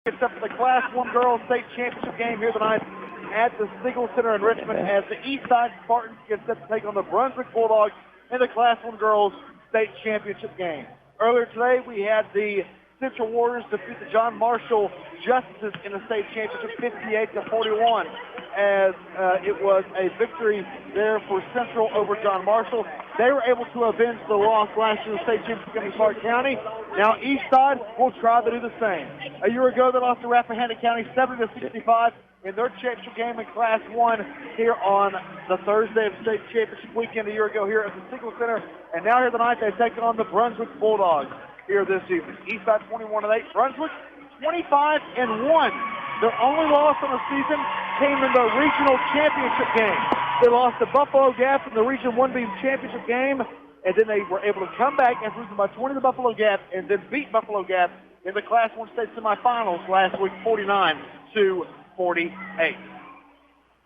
Except for the Class 1 Girls State Championship game here tonight at the Siegel Center in Richmond as the Eastside Spartans get set to take on the Brunswick Bulldogs in the Class 1 Girls State Championship game. Earlier today, we had the Central Warriors defeat the John Marshall Justices in the state championship 58-41 as it was a victory there for Central over John Marshall. They were able to avenge the loss last year in the state championship in Clark County. Now Eastside will try to do the same. A year ago, they lost to Rappahannock County 70-65 in their championship game in Class 1 here on the Thursday of state championship weekend a year ago here at the Siegel Center. And now here tonight, they take on the Brunswick Bulldogs here this evening. Eastside 21-8, Brunswick 25-1. Their only loss on the season came in the regional championship game. They lost to Buffalo Gap in the Region 1B championship game, and then they were able to come back and lose by 20 to Buffalo Gap and then beat Buffalo Gap in the Class 1 state semifinals last week, 49-48.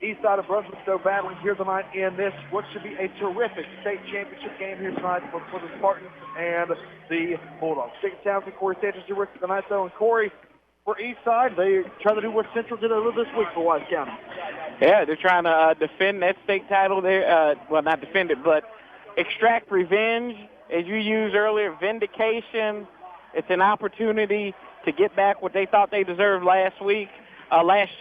Eastside of Brunswick still battling here tonight in this, what should be a terrific state championship game here tonight for the Spartans and the Bulldogs. Townsend, Corey Sanchez, you're with tonight, though, and Corey, for Eastside, they try to do what Central did a little this week for Wise County. Yeah, they're trying to defend that state title there. Well, not defend it, but extract revenge, as you used earlier, vindication. It's an opportunity to get back what they thought they deserved last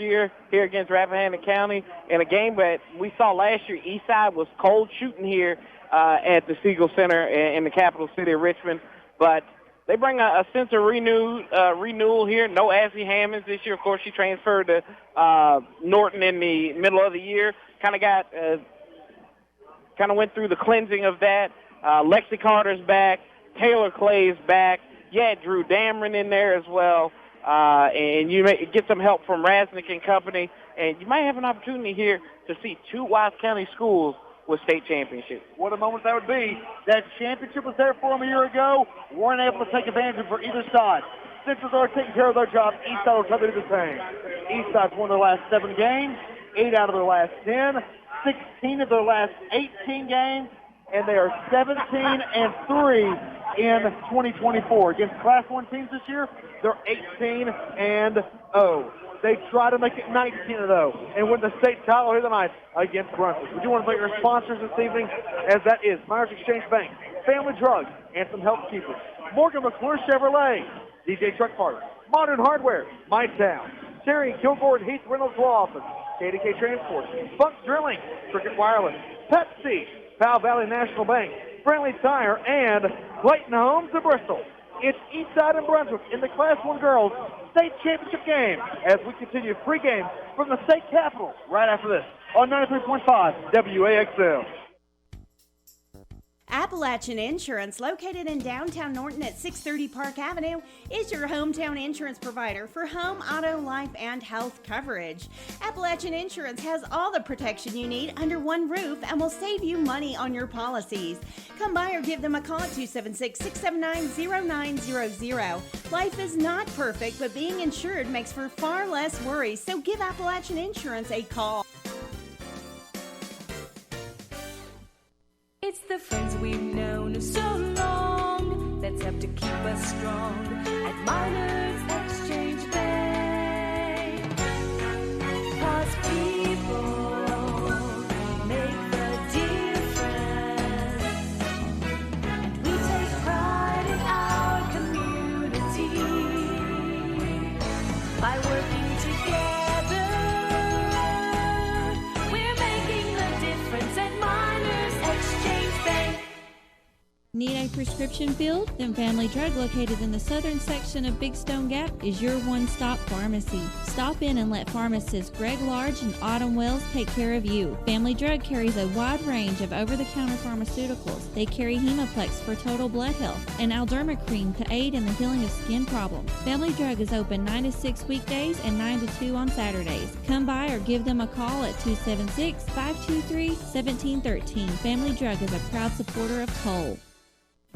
year here against Rappahannock County in a game that we saw last year. Eastside was cold shooting here at the Siegel Center in the capital city of Richmond, but they bring a sense of renewal here. No Ashley Hammonds this year. Of course, she transferred to Norton in the middle of the year. Kind of went through the cleansing of that. Lexi Carter's back. Taylor Clay's back. Yeah, Drew Dameron in there as well. And you may get some help from Rasnick and company. And you might have an opportunity here to see two Wise County schools with state championships. What a moment that would be. That championship was there for them a year ago. Weren't able to take advantage of it for either side. Central's already taking care of their job. Eastside will try to do the same. Eastside's won their last 7 games, 8 out of their last 10, 16 of their last 18 games, and they are 17-3 in 2024. Against Class 1 teams this year, they're 18-0. They try to make it 19-0 and win the state title here tonight against Brunswick. We do want to thank our sponsors this evening, as that is Myers Exchange Bank, Family Drug, Anthem Healthkeepers, Morgan McClure Chevrolet, DJ Truck Parts, Modern Hardware, My Town, Terry Kilgore and Heath Reynolds Law Office, KDK Transport, Funk Drilling, Cricket Wireless, Pepsi, Powell Valley National Bank, Friendly Tire, and Clayton Homes of Bristol. It's Eastside and Brunswick in the Class 1 Girls State Championship game as we continue pre-game from the state capitol right after this on 93.5 WAXM. Appalachian Insurance, located in downtown Norton at 630 Park Avenue, is your hometown insurance provider for home, auto, life, and health coverage. Appalachian Insurance has all the protection you need under one roof and will save you money on your policies. Come by or give them a call at 276-679-0900. Life is not perfect, but being insured makes for far less worries, so give Appalachian Insurance a call. It's the friends we've known so long that's helped to keep us strong at Miners Exchange Bank. 'Cause people make the difference, and we take pride in our community by working together. We're making the difference at Miners Exchange Bank. Need a prescription filled? Then Family Drug, located in the southern section of Big Stone Gap, is your one-stop pharmacy. Stop in and let pharmacists Greg Large and Autumn Wells take care of you. Family Drug carries a wide range of over-the-counter pharmaceuticals. They carry Hemoplex for total blood health and Alderma cream to aid in the healing of skin problems. Family Drug is open 9 to 6 weekdays and 9 to 2 on Saturdays. Come by or give them a call at 276-523-1713. Family Drug is a proud supporter of Cole.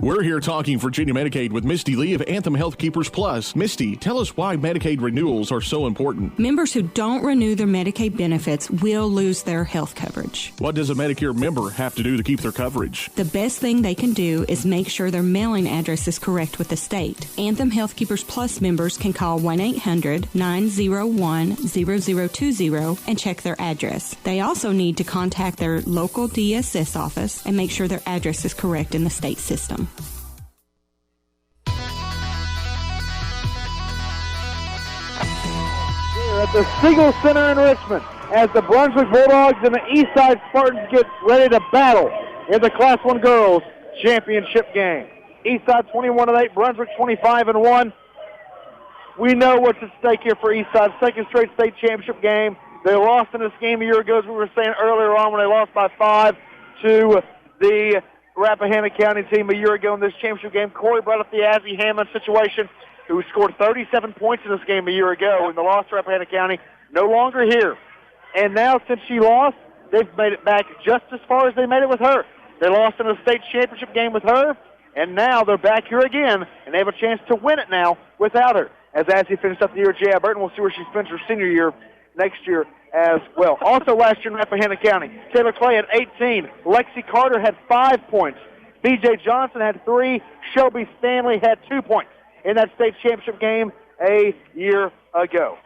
We're here talking Virginia Medicaid with Misty Lee of Anthem Healthkeepers Plus. Misty, tell us why Medicaid renewals are so important. Members who don't renew their Medicaid benefits will lose their health coverage. What does a Medicare member have to do to keep their coverage? The best thing they can do is make sure their mailing address is correct with the state. Anthem Healthkeepers Plus members can call 1-800-901-0020 and check their address. They also need to contact their local DSS office and make sure their address is correct in the state system. At the Siegel Center in Richmond, as the Brunswick Bulldogs and the Eastside Spartans get ready to battle in the Class 1 Girls Championship game. Eastside 21-8, Brunswick 25-1. We know what's at stake here for Eastside. Second straight state championship game. They lost in this game a year ago, as we were saying earlier on, when they lost by 5 to the Rappahannock County team a year ago in this championship game. Corey brought up the Azzy Hammond situation, who scored 37 points in this game a year ago in the loss to Rappahannock County. No longer here. And now, since she lost, they've made it back just as far as they made it with her. They lost in a state championship game with her, and now they're back here again, and they have a chance to win it now without her. As Azzy finished up the year at J.I. Burton, we'll see where she spends her senior year next year as well. Also last year in Rappahannock County, Taylor Clay had 18. Lexi Carter had 5 points. B.J. Johnson had 3. Shelby Stanley had 2 points in that state championship game a year ago.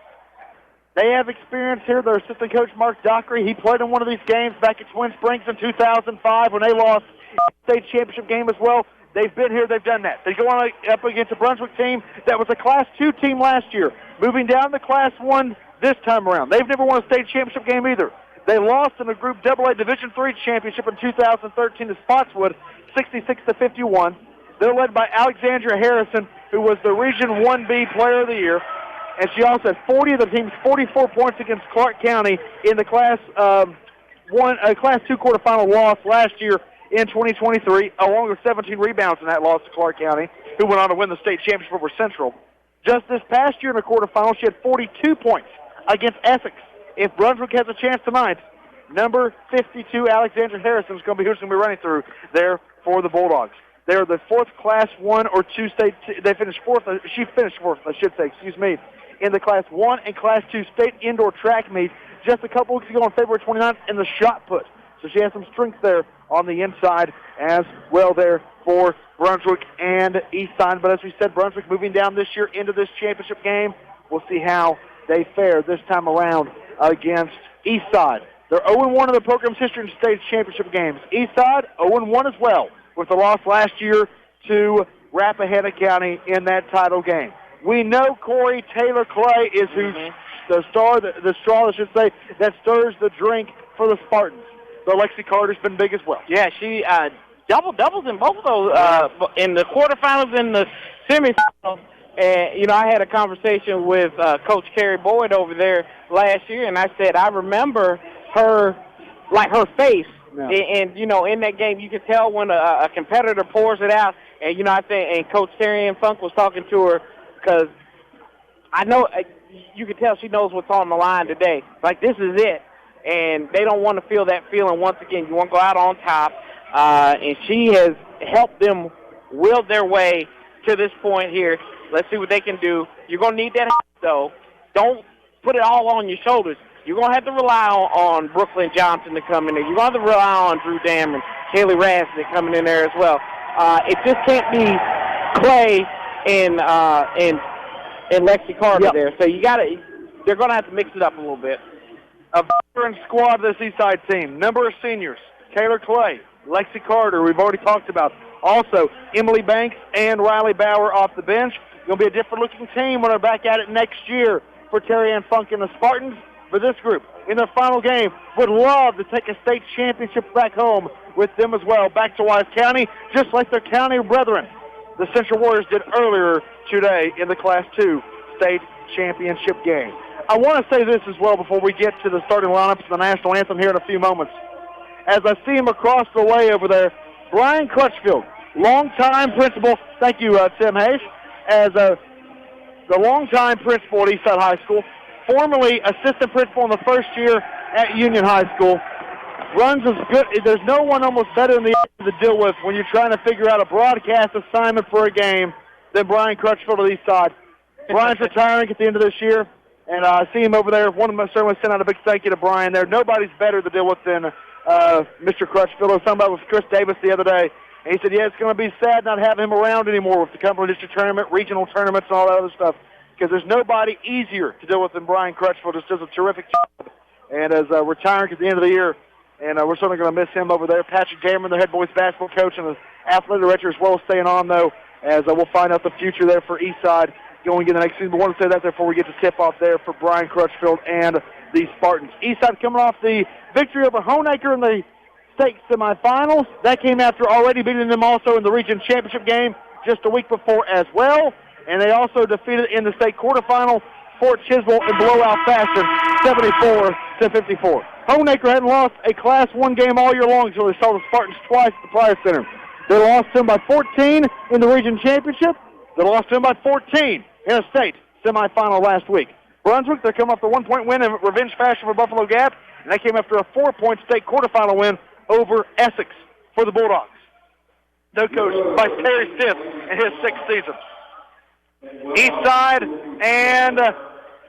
They have experience here. Their assistant coach, Mark Dockery, he played in one of these games back at Twin Springs in 2005 when they lost the state championship game as well. They've been here. They've done that. They go on up against a Brunswick team that was a Class 2 team last year, moving down to Class 1 this time around. They've never won a state championship game either. They lost in the Group AA Division III championship in 2013 to Spotswood, 66-51. They're led by Alexandra Harrison, who was the Region 1B Player of the Year, and she also had 40 of the team's 44 points against Clark County in the Class 2 quarterfinal loss last year in 2023, along with 17 rebounds in that loss to Clark County, who went on to win the state championship over Central. Just this past year in the quarterfinal, she had 42 points against Essex. If Brunswick has a chance tonight, number 52, Alexandra Harrison, is going to be who's going to be running through there for the Bulldogs. They are the 4th Class 1 or 2 state. They finished 4th. She finished 4th, I should say. Excuse me, in the Class 1 and Class 2 state indoor track meet just a couple weeks ago on February 29th in the shot put. So she has some strength there on the inside as well there for Brunswick and Eastside. But as we said, Brunswick moving down this year into this championship game. We'll see how they fare this time around against Eastside. They're 0-1 in the program's history in state championship games. Eastside 0-1 as well, with the loss last year to Rappahannock County in that title game. We know Corey Taylor Clay is who's the straw, I should say, that stirs the drink for the Spartans. So Lexi Carter's been big as well. Yeah, she doubles in both of those in the quarterfinals and the semifinals. And, I had a conversation with Coach Carrie Boyd over there last year, and I said, I remember her face. Yeah. And, in that game, you can tell when a competitor pours it out. And, I think, and Coach Terry Ann Funk was talking to her because I know you can tell she knows what's on the line today. Like, this is it. And they don't want to feel that feeling once again. You want to go out on top. And she has helped them will their way to this point here. Let's see what they can do. You're going to need that, though. Don't put it all on your shoulders. You're going to have to rely on Brooklyn Johnson to come in there. You're going to have to rely on Drew Dam and Haley Rasnick coming in there as well. It just can't be Clay and Lexi Carter there. So they're going to have to mix it up a little bit. A veteran squad of this Eastside team. Number of seniors: Taylor Clay, Lexi Carter, we've already talked about. Also, Emily Banks and Riley Bauer off the bench. Going to be a different-looking team when they're back at it next year for Terry Ann Funk and the Spartans. For this group, in their final game, would love to take a state championship back home with them as well, back to Wise County, just like their county brethren. The Central Warriors did earlier today in the Class 2 state championship game. I want to say this as well before we get to the starting lineups of the national anthem here in a few moments. As I see him across the way over there, Brian Crutchfield, longtime principal, thank you, Tim Hayes, as the longtime principal at Eastside High School, formerly assistant principal in the first year at Union High School. runs as good. There's no one almost better in the area to deal with when you're trying to figure out a broadcast assignment for a game than Brian Crutchfield of Eastside. Brian's retiring at the end of this year, and I see him over there. Want to certainly send out a big thank you to Brian there. Nobody's better to deal with than Mr. Crutchfield. I was talking about with Chris Davis the other day, and he said, yeah, it's going to be sad not having him around anymore with the Cumberland District Tournament, regional tournaments, and all that other stuff, because there's nobody easier to deal with than Brian Crutchfield. Just does a terrific job, and is retiring at the end of the year. And we're certainly going to miss him over there. Patrick Dameron, the head boys basketball coach, and the athletic director as well, as staying on, though, as we'll find out the future there for Eastside going into the next season. But I want to say that before we get to tip-off there for Brian Crutchfield and the Spartans. Eastside coming off the victory over Honeacre in the state semifinals. That came after already beating them also in the region championship game just a week before as well. And they also defeated in the state quarterfinal Fort Chiswell in blowout fashion, 74-54. Honeacre hadn't lost a Class 1 game all year long until they saw the Spartans twice at the Pryor Center. They lost to them by 14 in the region championship. They lost to them by 14 in a state semifinal last week. Brunswick, they come off the 1-point win in revenge fashion for Buffalo Gap, and they came after a 4-point state quarterfinal win over Essex for the Bulldogs. No coached by Terry Stiff in his 6th season. Eastside and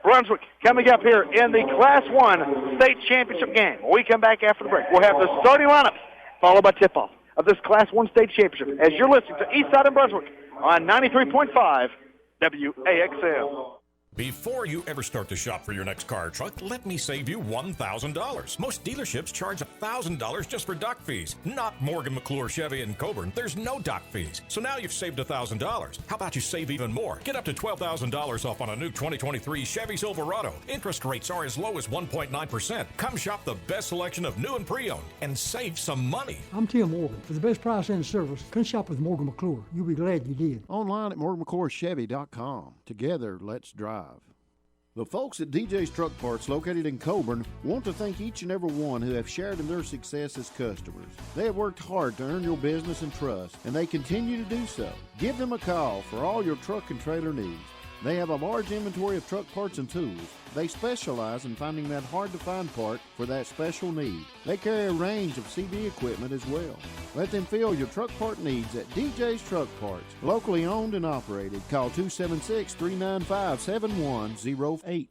Brunswick coming up here in the Class 1 state championship game. When we come back after the break, we'll have the starting lineup followed by tip-off of this Class 1 state championship as you're listening to Eastside and Brunswick on 93.5 WAXM. Before you ever start to shop for your next car or truck, let me save you $1,000. Most dealerships charge $1,000 just for dock fees. Not Morgan, McClure, Chevy, and Coburn. There's no dock fees. So now you've saved $1,000. How about you save even more? Get up to $12,000 off on a new 2023 Chevy Silverado. Interest rates are as low as 1.9%. Come shop the best selection of new and pre-owned and save some money. I'm Tim Morgan. For the best price and service, come shop with Morgan McClure. You'll be glad you did. Online at MorganMcClureChevy.com. Together, let's drive. The folks at DJ's Truck Parts, located in Coburn, want to thank each and every one who have shared in their success as customers. They have worked hard to earn your business and trust, and they continue to do so. Give them a call for all your truck and trailer needs. They have a large inventory of truck parts and tools. They specialize in finding that hard-to-find part for that special need. They carry a range of CV equipment as well. Let them fill your truck part needs at DJ's Truck Parts. Locally owned and operated. Call 276-395-7108.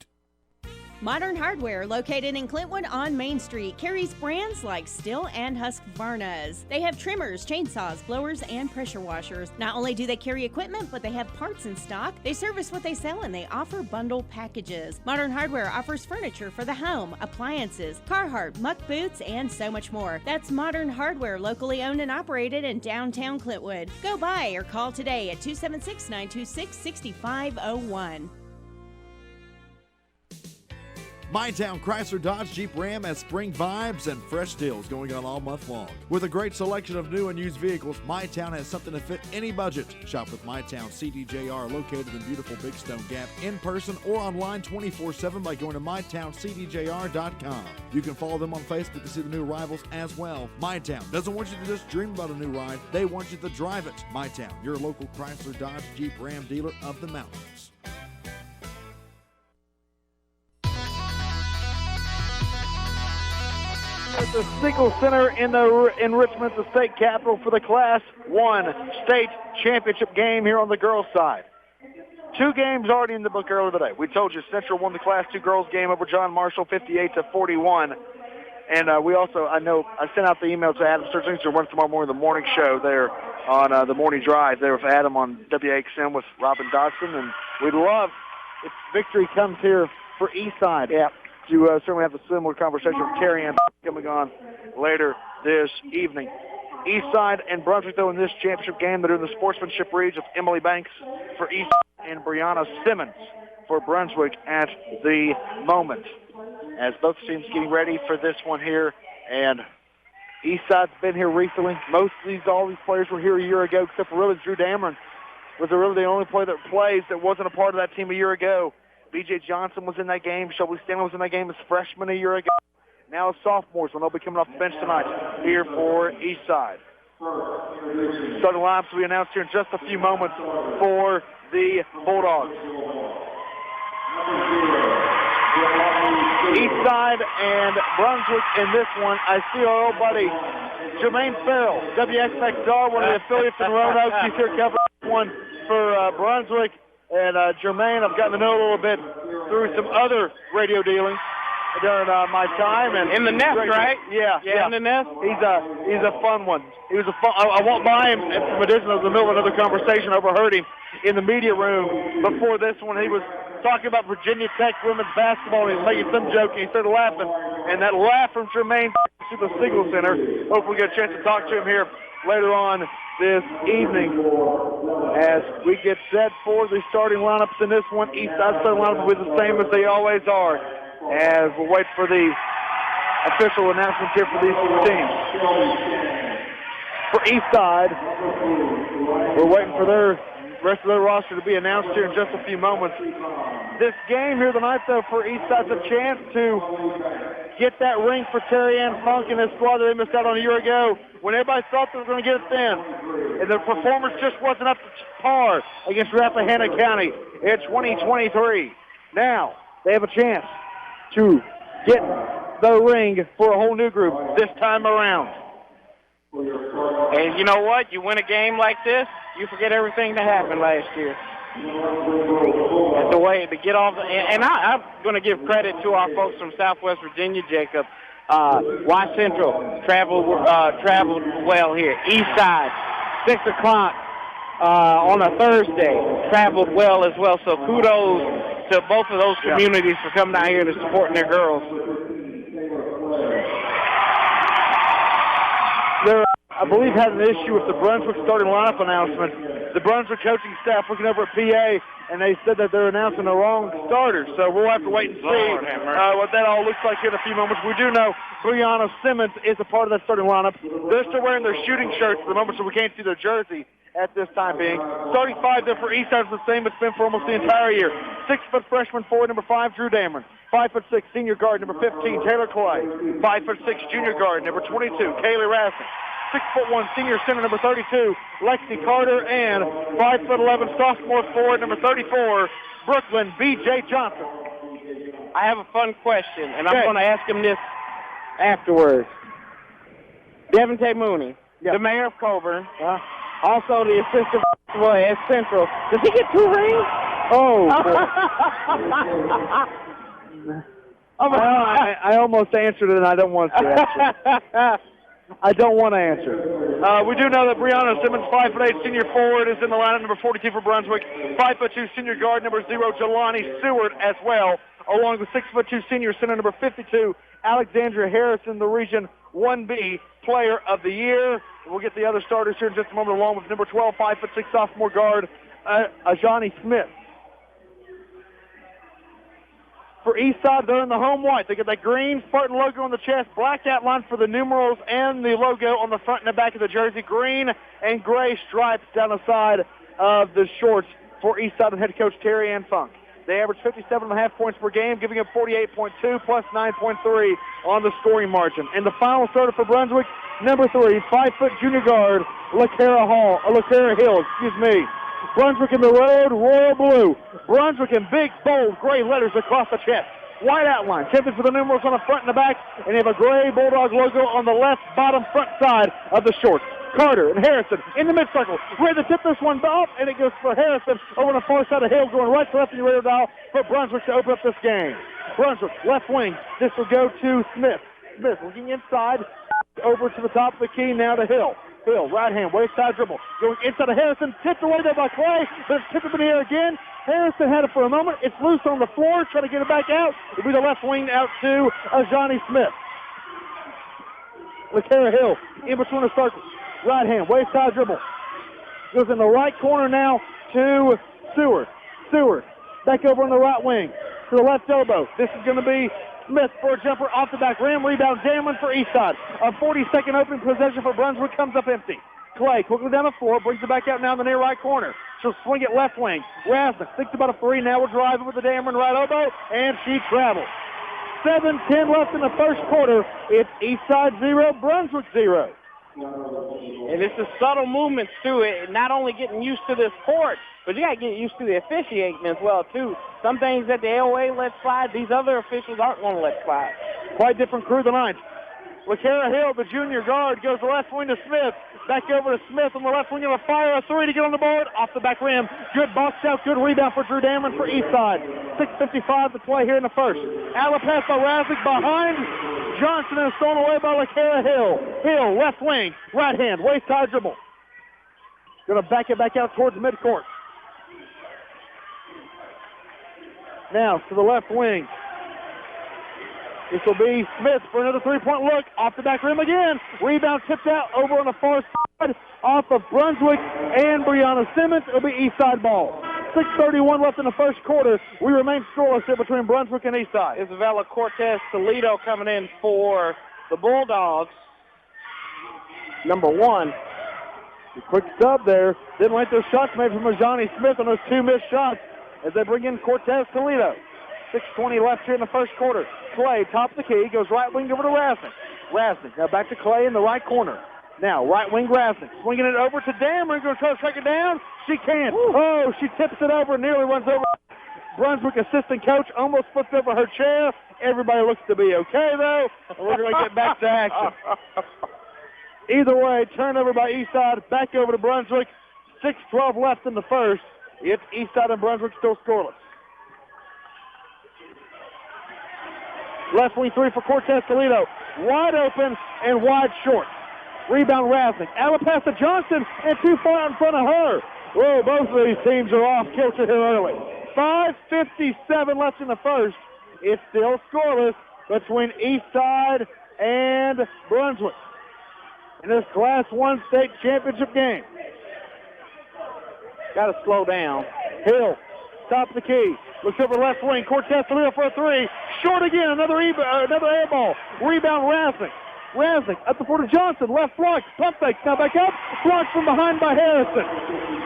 Modern Hardware, located in Clintwood on Main Street, carries brands like Stihl and Husqvarna's. They have trimmers, chainsaws, blowers, and pressure washers. Not only do they carry equipment, but they have parts in stock. They service what they sell, and they offer bundle packages. Modern Hardware offers furniture for the home, appliances, Carhartt, Muck boots, and so much more. That's Modern Hardware, locally owned and operated in downtown Clintwood. Go by or call today at 276-926-6501. MyTown Chrysler Dodge Jeep Ram has spring vibes and fresh deals going on all month long. With a great selection of new and used vehicles, MyTown has something to fit any budget. Shop with MyTown CDJR, located in beautiful Big Stone Gap, in person or online 24/7 by going to mytowncdjr.com. You can follow them on Facebook to see the new arrivals as well. MyTown doesn't want you to just dream about a new ride, they want you to drive it. MyTown, your local Chrysler Dodge Jeep Ram dealer of the mountains. At the Siegel Center in Richmond, the state capital, for the Class 1 state championship game here on the girls' side. 2 games already in the book earlier today. We told you Central won the Class 2 girls game over John Marshall, 58-41. And we also, I sent out the email to Adam Sturgeon to run tomorrow morning, the morning show there on the morning drive there with Adam on WAXM with Robin Dodson. And we'd love if victory comes here for Eastside. Yeah. You certainly have a similar conversation with Terry Ann coming on later this evening. Eastside and Brunswick, though, in this championship game, they're in the sportsmanship reads of Emily Banks for Eastside and Brianna Simmons for Brunswick at the moment. As both teams getting ready for this one here, and Eastside's been here recently. All these players were here a year ago, except for really Drew Dameron was really the only player that plays that wasn't a part of that team a year ago. B.J. Johnson was in that game. Shelby Stanley was in that game as freshman a year ago. Now as sophomores, when they'll be coming off the bench tonight here for Eastside. Starting lineups will be announced here in just a few moments for the Bulldogs. Eastside and Brunswick in this one. I see our old buddy Jermaine Farrell, WXXR, one of the affiliates in Roanoke. He's here covering one for Brunswick. And Jermaine, I've gotten to know a little bit through some other radio dealings during my time. And in the nest, right? Yeah, in the nest. He's a fun one. He was a fun. I walked by him from a distance. I was in the middle of another conversation. Overheard him in the media room before this one. He was talking about Virginia Tech women's basketball, and he was making some joke, and he started laughing. And that laugh from Jermaine to the Siegel Center. Hopefully, we get a chance to talk to him here later on this evening as we get set for the starting lineups in this one. Eastside starting lineups will be the same as they always are, as we'll wait for the official announcements here for these two teams. For Eastside, we're waiting for the rest of their roster to be announced here in just a few moments. This game here tonight, though, for Eastside's a chance to get that ring for Terry Ann Funk and his squad that they missed out on a year ago when everybody thought they were going to get it then. And the performance just wasn't up to par against Rappahannock County in 2023. Now, they have a chance to get the ring for a whole new group this time around. And you know what? You win a game like this, you forget everything that happened last year. That's the way to get off. And I'm going to give credit to our folks from Southwest Virginia, Jacob. Y Central traveled well here. Eastside, 6 o'clock on a Thursday, traveled well as well. So kudos to both of those communities for coming out here and supporting their girls. They're, I believe, had an issue with the Brunswick starting lineup announcement. The Brunswick coaching staff looking over at PA, and they said that they're announcing the wrong starters. So we'll have to wait and see what that all looks like here in a few moments. We do know Brianna Simmons is a part of that starting lineup. They're still wearing their shooting shirts at the moment, so we can't see their jersey at this time being. Starting five there for Eastside is the same it's been for almost the entire year. 6-foot freshman forward, number 5, Drew Dameron. 5'6", senior guard, number 15, Taylor Clay. 5'6", junior guard, number 22, Kaylee Rasmussen. 6'1", senior center, number 32, Lexi Carter. And 5'11", sophomore forward, number 34, Brooklyn B.J. Johnson. I have a fun question, and I'm going to ask him this afterwards. Devontae Mooney, the mayor of Coburn, also the assistant at Central. Does he get 2 rings? Oh, I almost answered it, and I don't want to answer. I don't want to answer. We do know that Brianna Simmons, 5'8", senior forward, is in the lineup, number 42 for Brunswick. 5'2", senior guard, number 0, Jelani Stewart as well, along with 6'2", senior center, number 52, Alexandria Harrison, the Region 1B Player of the Year. We'll get the other starters here in just a moment, along with number 12, 5'6", sophomore guard, Ajani Smith. For Eastside, they're in the home white. They got that green Spartan logo on the chest, black outline for the numerals and the logo on the front and the back of the jersey, green and gray stripes down the side of the shorts for Eastside and head coach Terry Ann Funk. They average 57.5 points per game, giving up 48.2 plus 9.3 on the scoring margin. And the final starter for Brunswick, number 3, 5-foot junior guard, LaCara Hill. Brunswick in the road, royal blue. Brunswick in big, bold, gray letters across the chest. White outline, champions for the numerals on the front and the back, and they have a gray Bulldog logo on the left bottom front side of the shorts. Carter and Harrison in the mid-circle. Ready to tip this one off, and it goes for Harrison over the far side of Hill, going right to left in the radio dial for Brunswick to open up this game. Brunswick, left wing. This will go to Smith. Smith looking inside, over to the top of the key, now to Hill. Hill, right hand, waist side dribble. Going inside of Harrison, tipped away there by Clay, but it's tipped up in the air again. Harrison had it for a moment. It's loose on the floor, trying to get it back out. It'll be the left wing out to Johnny Smith. LaCara Hill in between the circles. Right hand, waist side dribble. Goes in the right corner now to Seward. Seward back over on the right wing to the left elbow. This is going to be Smith for a jumper off the back rim. Rebound Damlin for Eastside. A 40-second opening possession for Brunswick comes up empty. Clay quickly down the floor, brings it back out now in the near right corner. She'll swing it left wing. Rasmussen thinks about a 3. Now we'll drive it with the Damlin right elbow, and she travels. 7:10 left in the first quarter. It's Eastside 0, Brunswick 0. And it's the subtle movements to it, not only getting used to this court, but you got to get used to the officiating as well, too. Some things that the LOA lets slide, these other officials aren't going to let slide. Quite different crew tonight. LaCara Hill, the junior guard, goes left wing to Smith. Back over to Smith on the left wing. Going to fire a three to get on the board. Off the back rim. Good box out. Good rebound for Drew Dameron for Eastside. 6:55 to play here in the first. Alley pass by Razzik behind Johnson and stolen away by LaCara Hill. Hill, left wing, right hand, waist high dribble. Going to back it back out towards midcourt. Now to the left wing. This will be Smith for another three-point look. Off the back rim again. Rebound tipped out over on the far side off of Brunswick and Brianna Simmons. It'll be Eastside ball. 6:31 left in the first quarter. We remain scoreless here between Brunswick and Eastside. Isabella Cortez Toledo coming in for the Bulldogs. Number 1. A quick sub there. Didn't like those shots made from Ajani Smith on those two missed shots as they bring in Cortez Toledo. 6:20 left here in the first quarter. Clay, top of the key, goes right wing over to Razzik. Razzik now back to Clay in the right corner. Now right wing Razzik, swinging it over to Dameron, going to try to strike it down. She can't. Oh, she tips it over and nearly runs over. Brunswick assistant coach almost flipped over her chair. Everybody looks to be okay, though. We're going to get back to action. Either way, turnover by Eastside, back over to Brunswick. 6:12 left in the first. It's Eastside and Brunswick still scoreless. Left wing three for Cortez Toledo. Wide open and wide short. Rebound Razzik. Out pass to Johnson and too far out in front of her. Whoa, both of these teams are off kilter here early. 5:57 left in the first. It's still scoreless between Eastside and Brunswick in this Class 1 state championship game. Got to slow down. Hill, top of the key. Looks over left wing. Cortez Toledo for a three. Short again. Another air ball. Rebound Razzik. Razzik up the floor to Johnson. Left block. Pump fake. Now back up. Blocked from behind by Harrison.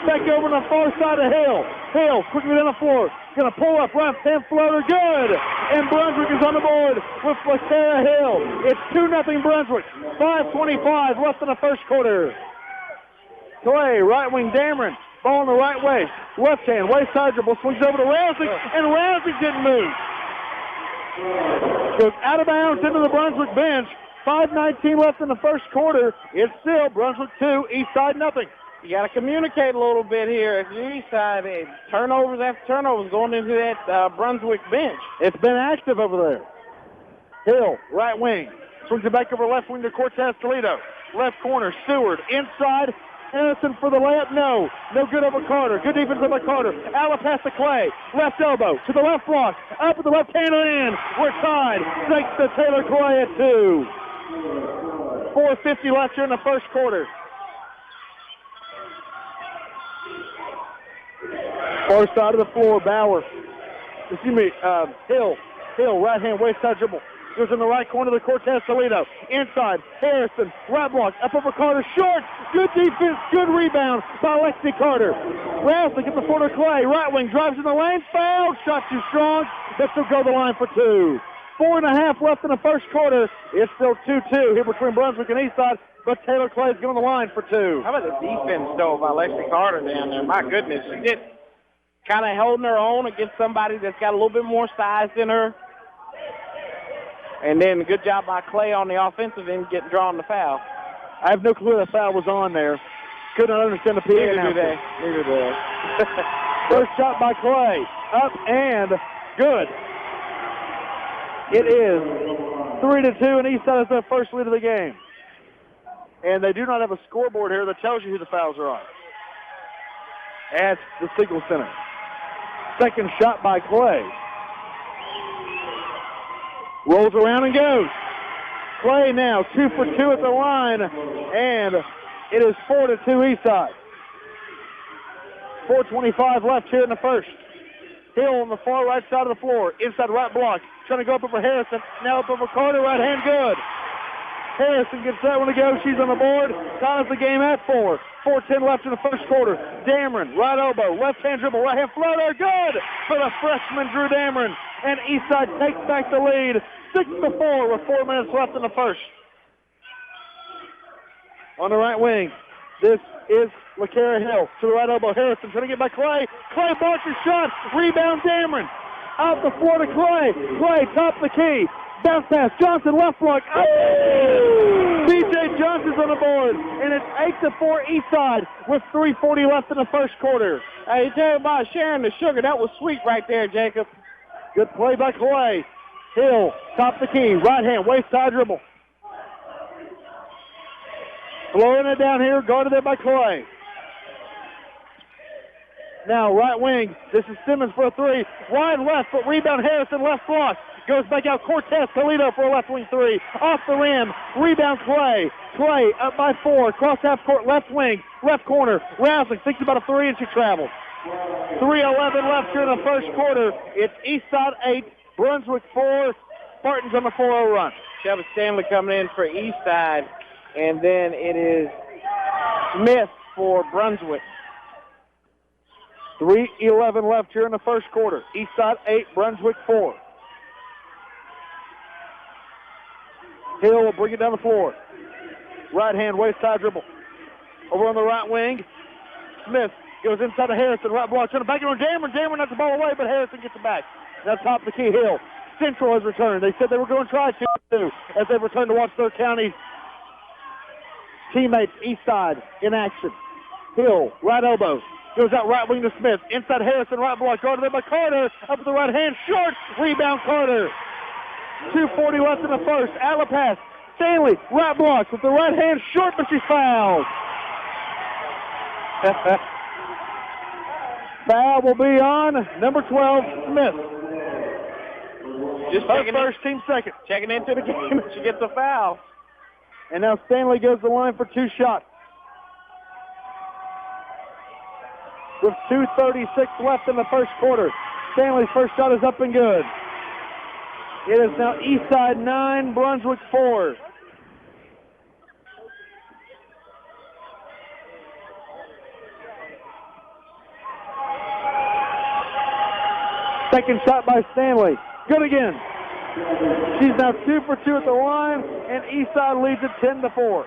Back over to the far side of Hill. Hill quickly down the floor. Going to pull up. Right hand floater. Good. And Brunswick is on the board with LaCara Hill. It's 2-0 Brunswick. 5:25 left in the first quarter. Clay, right wing Dameron. Ball in the right way. Left hand, waist side dribble, swings over to Razzik, and Razzik didn't move. Goes out of bounds into the Brunswick bench. 5:19 left in the first quarter. It's still Brunswick 2, Eastside nothing. You got to communicate a little bit here. If you're Eastside, turnovers after turnovers going into that Brunswick bench. It's been active over there. Hill, right wing. Swings it back over left wing to Cortez Toledo. Left corner, Seward, inside. Harrison for the layup, no good over Carter. Good defense by Carter. Out pass to Clay. Left elbow to the left block. Up at the left hand and in. We're tied. Thanks to Taylor Clay at 2. 4:50 left here in the first quarter. Far side of the floor, Bauer. Hill, right hand, waist side dribble. Goes in the right corner to Cortez Toledo. Inside, Harrison, right block, up over Carter, short. Good defense, good rebound by Lexi Carter. Razzik at the floor to Clay, right wing, drives in the lane, fouled, shot too strong. This will go to the line for 2. 4.5 left in the first quarter. It's still 2-2 here between Brunswick and Eastside, but Taylor Clay's going to the line for 2. How about the defense, though, by Lexi Carter down there? My goodness, she did kind of holding her own against somebody that's got a little bit more size than her. And then good job by Clay on the offensive end getting drawn the foul. I have no clue that foul was on there. Couldn't understand the PA. Neither do they. First shot by Clay. Up and good. It is 3-2, and Eastside has their first lead of the game. And they do not have a scoreboard here that tells you who the fouls are on. At the Siegel Center. Second shot by Clay. Rolls around and goes. Clay now 2 for 2 at the line, and it is 4-2 Eastside. 4:25 left here in the first. Hill on the far right side of the floor, inside right block, trying to go up over Harrison. Now up over Carter, right hand good. Harrison gets that one to go. She's on the board. Ties the game at 4. 4:10 left in the first quarter. Dameron, right elbow, left hand dribble, right hand floater, good for the freshman Drew Dameron. And Eastside takes back the lead, 6-4 with 4 minutes left in the first. on the right wing. This is LaCara Hill to the right elbow. Harrison trying to get by Clay. Clay blocks his shot. Rebound Dameron. Out the floor to Clay. Clay top the key. Bounce pass. Johnson left block. Oh! BJ Johnson's on the board. And it's 8-4 Eastside with 3:40 left in the first quarter. Hey, you tell about sharing the sugar. That was sweet right there, Jacob. Good play by Clay. Hill, top the key. Right hand, waist side dribble. Blowing it down here, guarded there by Clay. Now right wing, this is Simmons for a three. Wide left, but rebound Harrison, left block. Goes back out, Cortez Toledo for a left wing three. Off the rim, rebound Clay. Clay up by 4, cross half court, left wing, left corner. Rousing thinks about a three and she travels. 3:11 left here in the first quarter. It's Eastside 8, Brunswick 4, Spartans on the 4-0 run. Chevy Stanley coming in for Eastside, and then it is Smith for Brunswick. 3:11 left here in the first quarter. Eastside 8, Brunswick 4. Hill will bring it down the floor. Right hand, waist side dribble. Over on the right wing, Smith goes inside to Harrison. Right block, trying to back it on Dameron. Dameron knocks the ball away, but Harrison gets it back. Now top of the key, Hill. Central has returned. They said they were going to try to as they return to watch their county teammates Eastside in action. Hill, right elbow. Goes out right wing to Smith. Inside Harrison, right block. Guarded there by Carter. Up with the right hand. Short. Rebound Carter. 2:40 left in the first. Alley pass. Stanley, right block with the right hand. Short, but she's fouled. Foul will be on number 12, Smith. Just her first, team second. Checking into the game, and she gets a foul. And now Stanley goes to the line for 2 shots. With 2:36 left in the first quarter. Stanley's first shot is up and good. It is now Eastside 9, Brunswick 4. Second shot by Stanley. Good again. She's now 2 for 2 at the line, and Eastside leads it 10-4.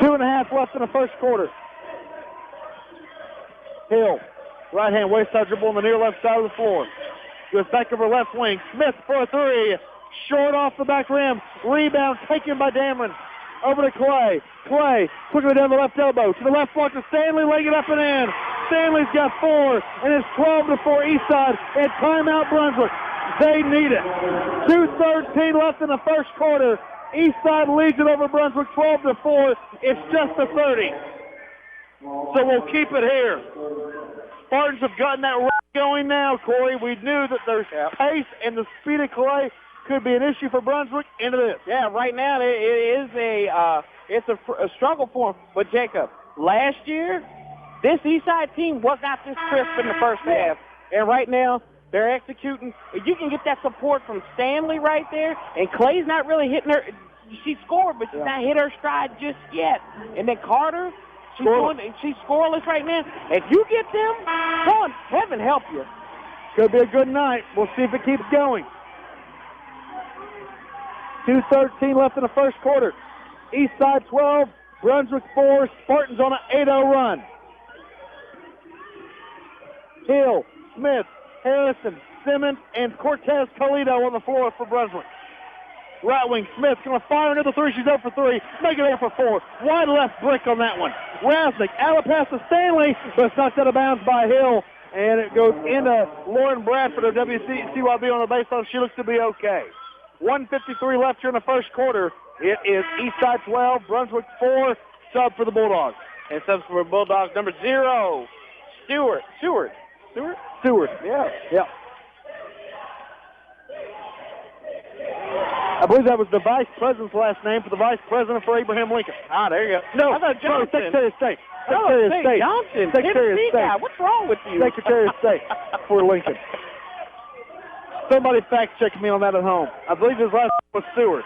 2.5 left in the first quarter. Hill, right hand, waist side dribble on the near left side of the floor. Goes back over left wing. Smith for a three. Short off the back rim. Rebound taken by Dameron. Over to Clay. Clay quickly down the left elbow. To the left block to Stanley, laying it up and in. Stanley's got 4, and it's 12-4 Eastside. And timeout Brunswick. They need it. 2:13 left in the first quarter. Eastside leads it over Brunswick 12-4. It's just a 30. So we'll keep it here. Spartans have gotten that run going now, Corey. We knew that their pace and the speed of Clay could be an issue for Brunswick. Into this. Yeah, right now it is a struggle for them. But Jacob, last year, this Eastside team was not this crisp in the first half. And right now, they're executing. If you can get that support from Stanley right there, and Clay's not really hitting her. She scored, but she's not hit her stride just yet. And then Carter, she's scoreless right now. If you get them going, heaven help you. Could be a good night. We'll see if it keeps going. 2:13 left in the first quarter. Eastside 12, Brunswick 4, Spartans on an 8-0 run. Hill, Smith, Harrison, Simmons, and Cortez Toledo on the floor for Brunswick. Right wing, Smith going to fire into the three. She's out for 3. Make it 8 for 4. Wide left brick on that one. Rasnick, out of pass to Stanley, but it's knocked out of bounds by Hill. And it goes into Lauren Bradford of WCYB on the baseline. She looks to be okay. 1:53 left here in the first quarter. It is Eastside 12, Brunswick 4. Sub for the Bulldogs. And subs for Bulldogs, number 0, Stewart. Yeah. I believe that was the vice president's last name for the vice president for Abraham Lincoln. Ah, there you go. No, I thought Johnson. Secretary of State. Johnson. Secretary of State. What's wrong with you? Secretary of State for Lincoln. Somebody fact check me on that at home. I believe his last name was Stewart.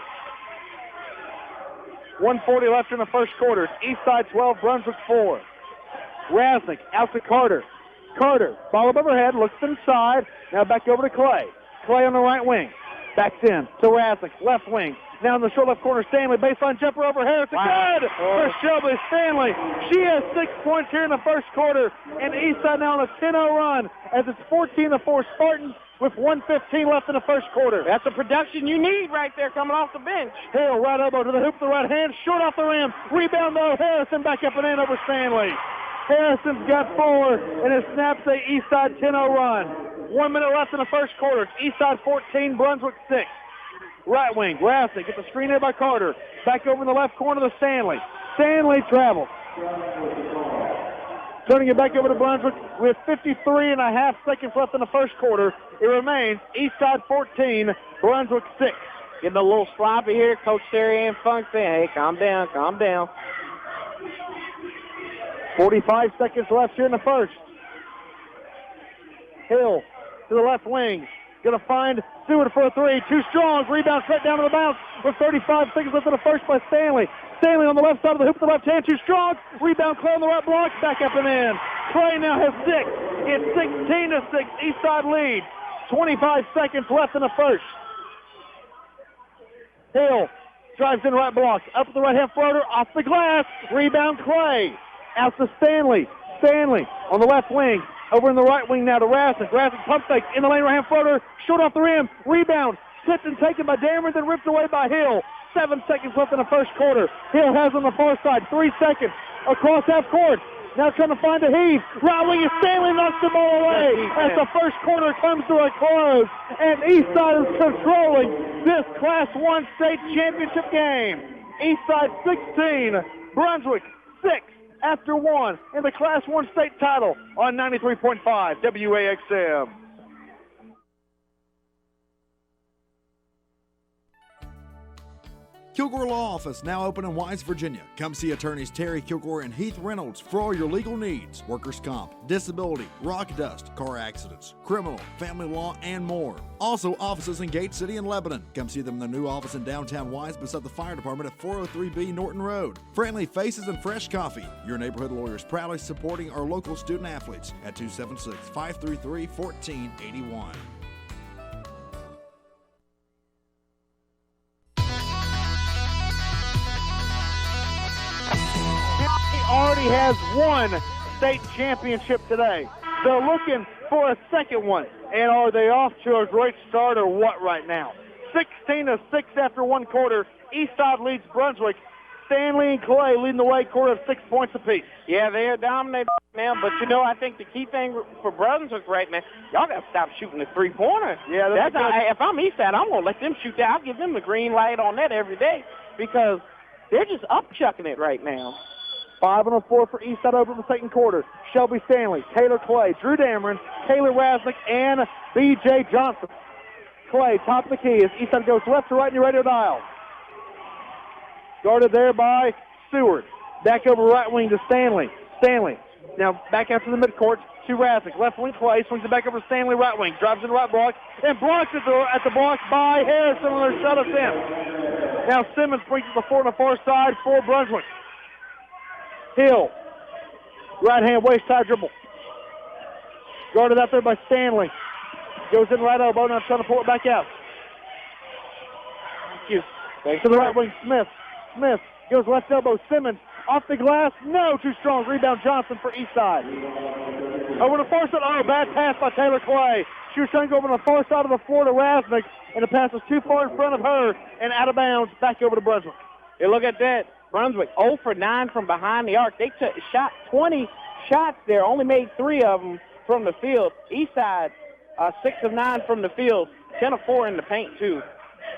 1:40 left in the first quarter. It's Eastside 12, Brunswick 4. Rasnick out to Carter. Carter, ball above her head, looks inside. Now back over to Clay. Clay on the right wing. Backs in to Rasnick, left wing. Now in the short left corner, Stanley, baseline jumper over Harrison. Wow. Good for Shelby Stanley. She has 6 points here in the first quarter, and Eastside now on a 10-0 run as it's 14-4 Spartans with 1:15 left in the first quarter. That's the production you need right there coming off the bench. Hill, right elbow to the hoop, the right hand, short off the rim. Rebound though, Harrison back up and in over Stanley. Harrison's got 4, and it snaps a Eastside 10-0 run. 1 minute left in the first quarter. It's Eastside 14, Brunswick 6. Right wing, Grassley gets the screen there by Carter. Back over in the left corner to Stanley. Stanley travels. Turning it back over to Brunswick with 53.5 seconds left in the first quarter. It remains Eastside 14, Brunswick 6. Getting a little sloppy here. Coach Terry and Funk saying, hey, calm down, calm down. 45 seconds left here in the first. Hill to the left wing. Going to find Stewart for a 3. Too strong. Rebound straight down to the bounce with 35 seconds left in the first by Stanley. Stanley on the left side of the hoop, the left hand. Too strong. Rebound Clay on the right block. Back up and in. Clay now has 6. It's 16-6. Eastside lead. 25 seconds left in the first. Hill drives in right block. Up the right hand floater. Off the glass. Rebound Clay. Out to Stanley. Stanley on the left wing. Over in the right wing now to Rasnick. Rasnick pump fake in the lane, right hand floater. Short off the rim. Rebound. Tipped and taken by Dameron, then ripped away by Hill. 7 seconds left in the first quarter. Hill has on the far side. 3 seconds. Across half court. Now trying to find a Heath. Right wing is Stanley, knocks the ball away as the first quarter comes to a close. And Eastside is controlling this Class 1 state championship game. Eastside 16, Brunswick 6 after 1 in the Class 1 state title on 93.5 WAXM. Kilgore Law Office, now open in Wise, Virginia. Come see attorneys Terry Kilgore and Heath Reynolds for all your legal needs. Workers' comp, disability, rock dust, car accidents, criminal, family law, and more. Also, offices in Gate City and Lebanon. Come see them in their new office in downtown Wise beside the fire department at 403B Norton Road. Friendly faces and fresh coffee. Your neighborhood lawyers proudly supporting our local student athletes at 276-533-1481. Already has 1 state championship today. They're looking for a second one. And are they off to a great start or what right now? 16-6 after 1 quarter. Eastside leads Brunswick. Stanley and Clay leading the way, quarter of 6 points apiece. Yeah, they are dominating now. But, you know, I think the key thing for Brunswick right now, y'all got to stop shooting the three-pointer. Yeah, if I'm Eastside, I'm going to let them shoot that. I'll give them the green light on that every day because they're just up-chucking it right now. 5 on the floor for Eastside over in the second quarter. Shelby Stanley, Taylor Clay, Drew Dameron, Taylor Rasnick, and B.J. Johnson. Clay, top of the key as Eastside goes left to right in your radio dial. Guarded there by Stewart. Back over right wing to Stanley. Stanley now back out to the midcourt to Rasnick. Left wing Clay swings it back over to Stanley right wing. Drives in the right block and blocks it at the block by Harrison on their shut us in. Now Simmons brings it to the 4 on the far side for Brunswick. Hill, right hand waist side dribble. Guarded out there by Stanley. Goes in right elbow, now trying to pull it back out. To the right wing, Smith. Smith goes left elbow, Simmons. Off the glass, no, too strong. Rebound Johnson for Eastside. Over the far side, bad pass by Taylor Clay. She was trying to go over the far side of the floor to Rasnick, and the pass was too far in front of her and out of bounds, back over to Brunswick. Hey, look at that. Brunswick 0 for 9 from behind the arc. They shot 20 shots there, only made 3 of them from the field. Eastside, 6 of 9 from the field, 10 of 4 in the paint, too.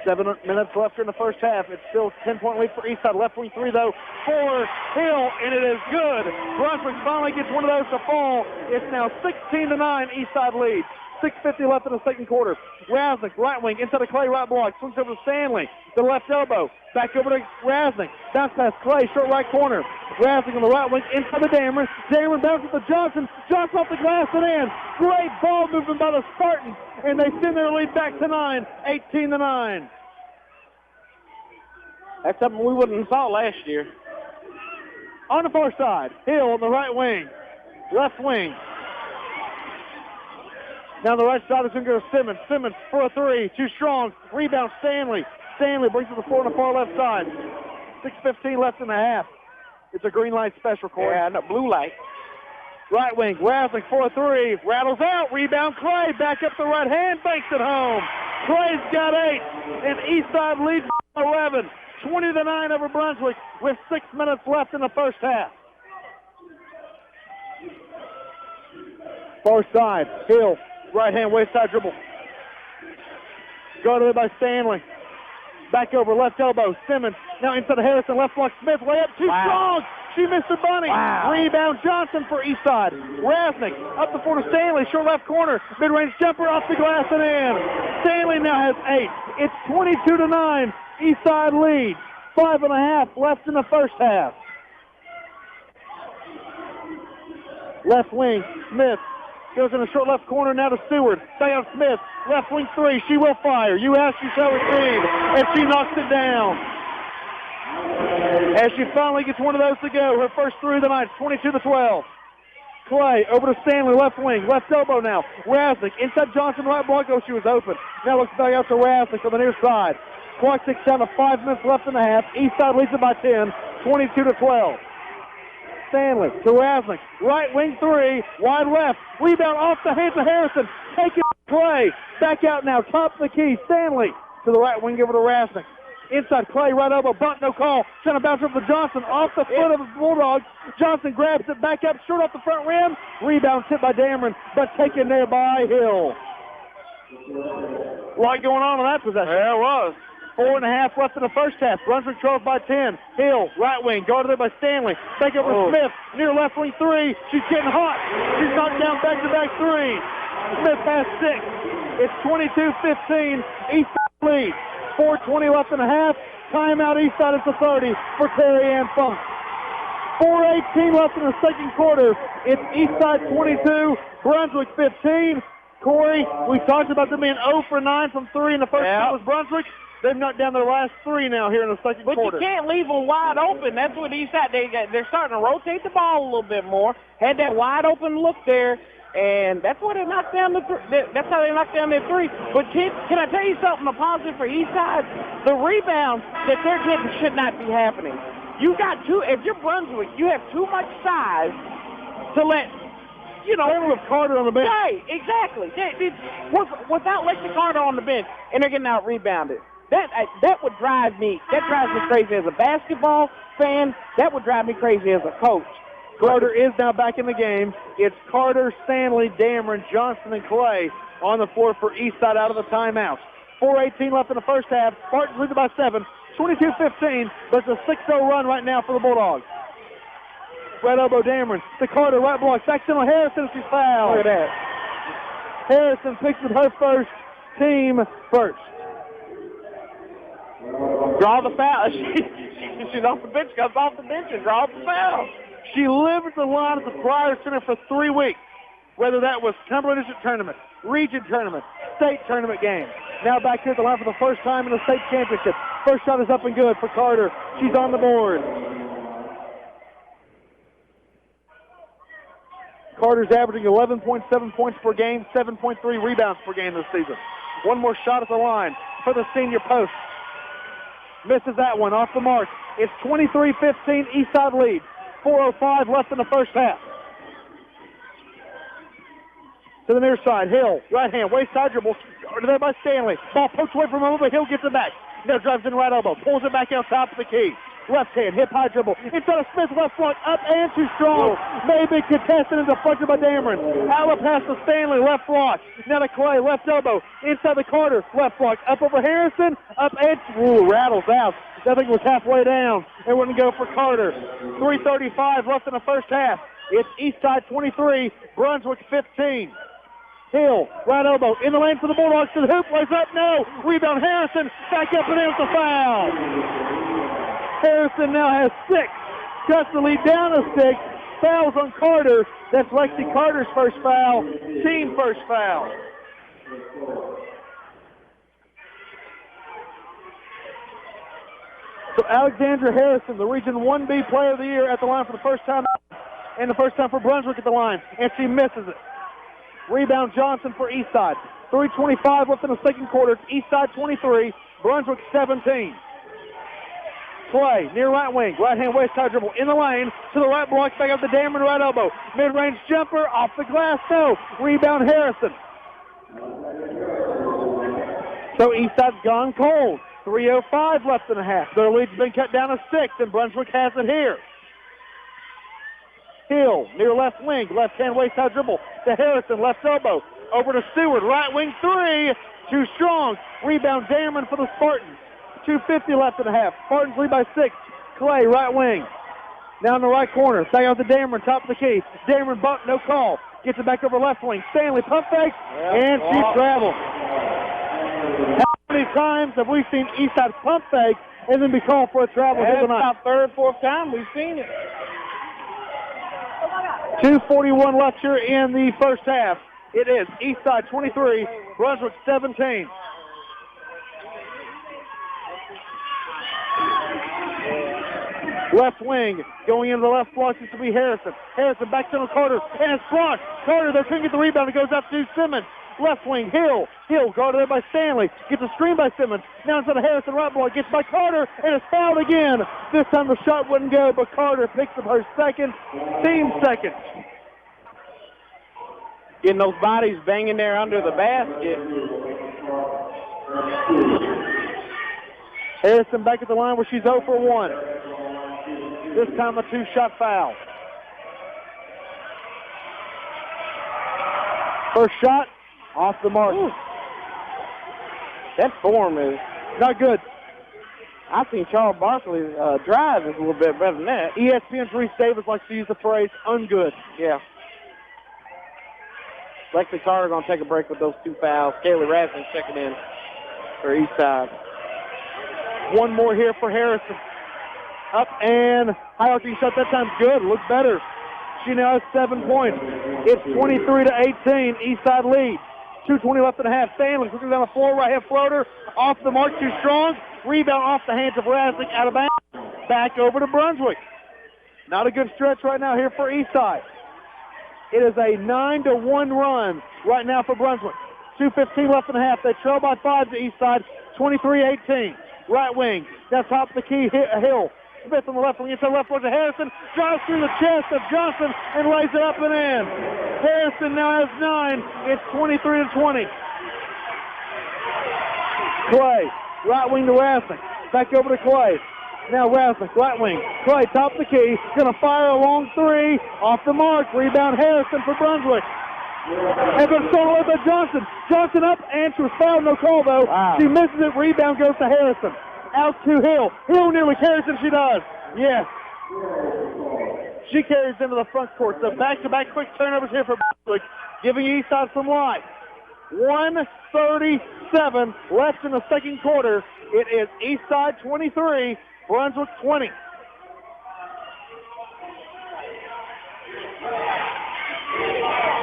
7 minutes left in the first half. It's still 10-point lead for Eastside. Left wing 3, though, for Hill, and it is good. Brunswick finally gets one of those to fall. It's now 16-9, Eastside lead. 6:50 left in the second quarter. Rasnick, right wing, inside the Clay right block. Swings over to Stanley, the left elbow. Back over to Rasnick. Bounce pass Clay, short right corner. Rasnick on the right wing, inside the Dameron. Dameron bounces to Johnson. Johnson off the glass and in. Great ball movement by the Spartans, and they send their lead back to 9, 18-9. That's something we wouldn't have saw last year. On the far side, Hill on the right wing. Left wing. Now the right side is going to go to Simmons. Simmons for a 3. Too strong. Rebound Stanley. Stanley, brings it to the floor on the far left side. 6:15 left in the half. It's a green light special, Corey. Yeah, no, blue light. Right wing, Rasnick for a three. Rattles out, rebound Clay. Back up the right hand, banks it home. Clay's got 8, and Eastside leads by 11. 20-9 over Brunswick with 6 minutes left in the first half. Far side, Hill, right hand, waist side dribble. Guarded by Stanley. Back over, left elbow, Simmons. Now inside of Harrison, left block, Smith, way up, too strong. She missed the bunny. Rebound Johnson for Eastside. Rasnick up the floor to Stanley, short left corner. Mid-range jumper off the glass and in. Stanley now has 8. It's 22-9. Eastside leads. 5.5 left in the first half. Left wing, Smith. Goes in the short left corner now to Seward. Stay on Smith. Left wing 3. She will fire. You ask, you shall receive. And she knocks it down. As she finally gets one of those to go. Her first 3 of the night. 22-12. Clay over to Stanley. Left wing. Left elbow now. Rasnick. Inside Johnson. Right block. Oh, she was open. Now looks back out to Rasnick on the near side. Clock ticks down to 5 minutes left in the half. Eastside leads it by 10. 22-12. Stanley to Rasnick. Right wing 3. Wide left. Rebound off the hands of Harrison. Taking Clay. Back out now. Top of the key. Stanley to the right wing over to Rasnick. Inside Clay. Right elbow. Bunt. No call. Trying to bounce up to Johnson. Off the foot of the Bulldogs. Johnson grabs it back up. Short off the front rim. Rebound tipped by Dameron. But taken there by Hill. A lot going on in that possession. There it was. 4.5 left in the first half. Brunswick 12 by 10. Hill, right wing, guarded there by Stanley. Back over Smith, near left wing 3. She's getting hot. She's knocked down back-to-back 3. Smith has 6. It's 22-15. Eastside lead. 4:20 left in the half. Timeout Eastside is the 30 for Terry Ann Funk. 4:18 left in the second quarter. It's Eastside 22, Brunswick 15. Corey, we talked about them being 0 for 9 from 3 in the first half with Brunswick. They've knocked down their last 3 now here in the second quarter. But you can't leave them wide open. That's what Eastside, they're starting to rotate the ball a little bit more. Had that wide open look there, and that's what they knocked down that's how they knocked down their 3. But can I tell you something, a positive for Eastside? The rebounds that they're getting should not be happening. You got if you're Brunswick, you have too much size to let, with Carter on the bench. Right, exactly. Without Lexi Carter on the bench, and they're getting out rebounded. That would drive me. That drives me crazy as a basketball fan. That would drive me crazy as a coach. Carter is now back in the game. It's Carter, Stanley, Dameron, Johnson, and Clay on the floor for Eastside out of the timeout. 4:18 left in the first half. Spartans lead by 7. 22-15, but it's a 6-0 run right now for the Bulldogs. Right elbow Dameron to Carter, right block. Back to Harrison, she's fouled. Look at that. Harrison picks up her first, team first. Draw the foul. She's off the bench, comes off the bench and draws the foul. She lived the line at the Friars Center for 3 weeks, whether that was Cumberland District Tournament, Region Tournament, State Tournament games. Now back here at the line for the first time in the state championship. First shot is up and good for Carter. She's on the board. Carter's averaging 11.7 points per game, 7.3 rebounds per game this season. One more shot at the line for the senior post. Misses that one off the mark. It's 23-15, Eastside lead. 4:05 left in the first half. To the near side, Hill, right hand, waist side dribble, guarded there by Stanley. Ball poked away from him, but Hill gets it back. Now drives in right elbow, pulls it back out top of the key. Left hand, hip high dribble. Inside of Smith, left block, up and too strong. Maybe contested and deflected by Dameron. Out pass to Stanley, left block. Now to Clay, left elbow. Inside the Carter, left block. Up over Harrison, up and rattles out. That thing was halfway down. It wouldn't go for Carter. 3:35 left in the first half. It's Eastside 23, Brunswick 15. Hill, right elbow, in the lane for the Bulldogs to the hoop, lays up, no. Rebound Harrison, back up and in with the foul. Harrison now has 6. Cuts the lead down to 6. Fouls on Carter. That's Lexi Carter's first foul. Team first foul. So Alexandra Harrison, the Region 1B Player of the Year at the line for the first time, and the first time for Brunswick at the line, and she misses it. Rebound Johnson for Eastside. 3:25 left in the second quarter. It's Eastside 23, Brunswick 17. Clay, near right wing, right-hand waist side dribble, in the lane, to the right block, back up to Dameron, right elbow. Mid-range jumper, off the glass, no. Rebound Harrison. So Eastside's gone cold. 3:05 left in the half. Their lead's been cut down to 6, and Brunswick has it here. Hill, near left wing, left-hand waist side dribble, to Harrison, left elbow. Over to Stewart, right wing three, too strong. Rebound Dameron for the Spartans. 2:50 left in the half. Spartans lead by 6. Clay, right wing. Now in the right corner. Back out to Dameron, top of the key. Dameron bumped, no call. Gets it back over left wing. Stanley pump fake, and she travels. How many times have we seen Eastside pump fake and then be called for a travel here tonight? About third, fourth time we've seen it. 2:41 left here in the first half. It is Eastside 23, Brunswick 17. Left wing, going into the left block, this will be Harrison. Harrison back to Carter, and it's blocked. Carter, they couldn't get the rebound. It goes out to Simmons. Left wing, Hill. Hill guarded there by Stanley. Gets a screen by Simmons. Now instead of Harrison, right block, gets by Carter, and it's fouled again. This time the shot wouldn't go, but Carter picks up her second, team second. Getting those bodies banging there under the basket. Harrison back at the line where she's 0 for 1. This time a 2-shot foul. First shot, off the mark. Ooh. That form is not good. I've seen Charles Barkley drive is a little bit better than that. ESPN's Reese Davis likes to use the phrase ungood. Yeah. Lexi Carter going to take a break with those 2 fouls. Kaylee Rasmussen checking in for Eastside. One more here for Harrison. Up and high arcing shot that time good. Looks better. She now has 7 points. It's 23-18. Eastside lead. 2:20 left in the half. Stanley looking down the floor. Right hand floater. Off the mark. Too strong. Rebound off the hands of Rasnick. Out of bounds. Back over to Brunswick. Not a good stretch right now here for Eastside. It is a 9-1 run right now for Brunswick. 2:15 left in the half. They trail by 5 to Eastside. 23-18. Right wing. That's top of the key. Hill. Smith on the left wing. Inside left wing to Harrison. Drives through the chest of Johnson and lays it up and in. Harrison now has 9. It's 23-20. Clay. Right wing to Rasnick. Back over to Clay. Now Rasnick, right wing. Clay, top of the key. Going to fire a long 3. Off the mark. Rebound Harrison for Brunswick. And been stolen away by Johnson. Johnson up, and she was fouled, no call though. Wow. She misses it. Rebound goes to Harrison. Out to Hill. Hill nearly carries it. She does. Yes. She carries into the front court. So back-to-back quick turnovers here for Brunswick, giving Eastside some life. 1:37 left in the second quarter. It is Eastside 23, Brunswick 20.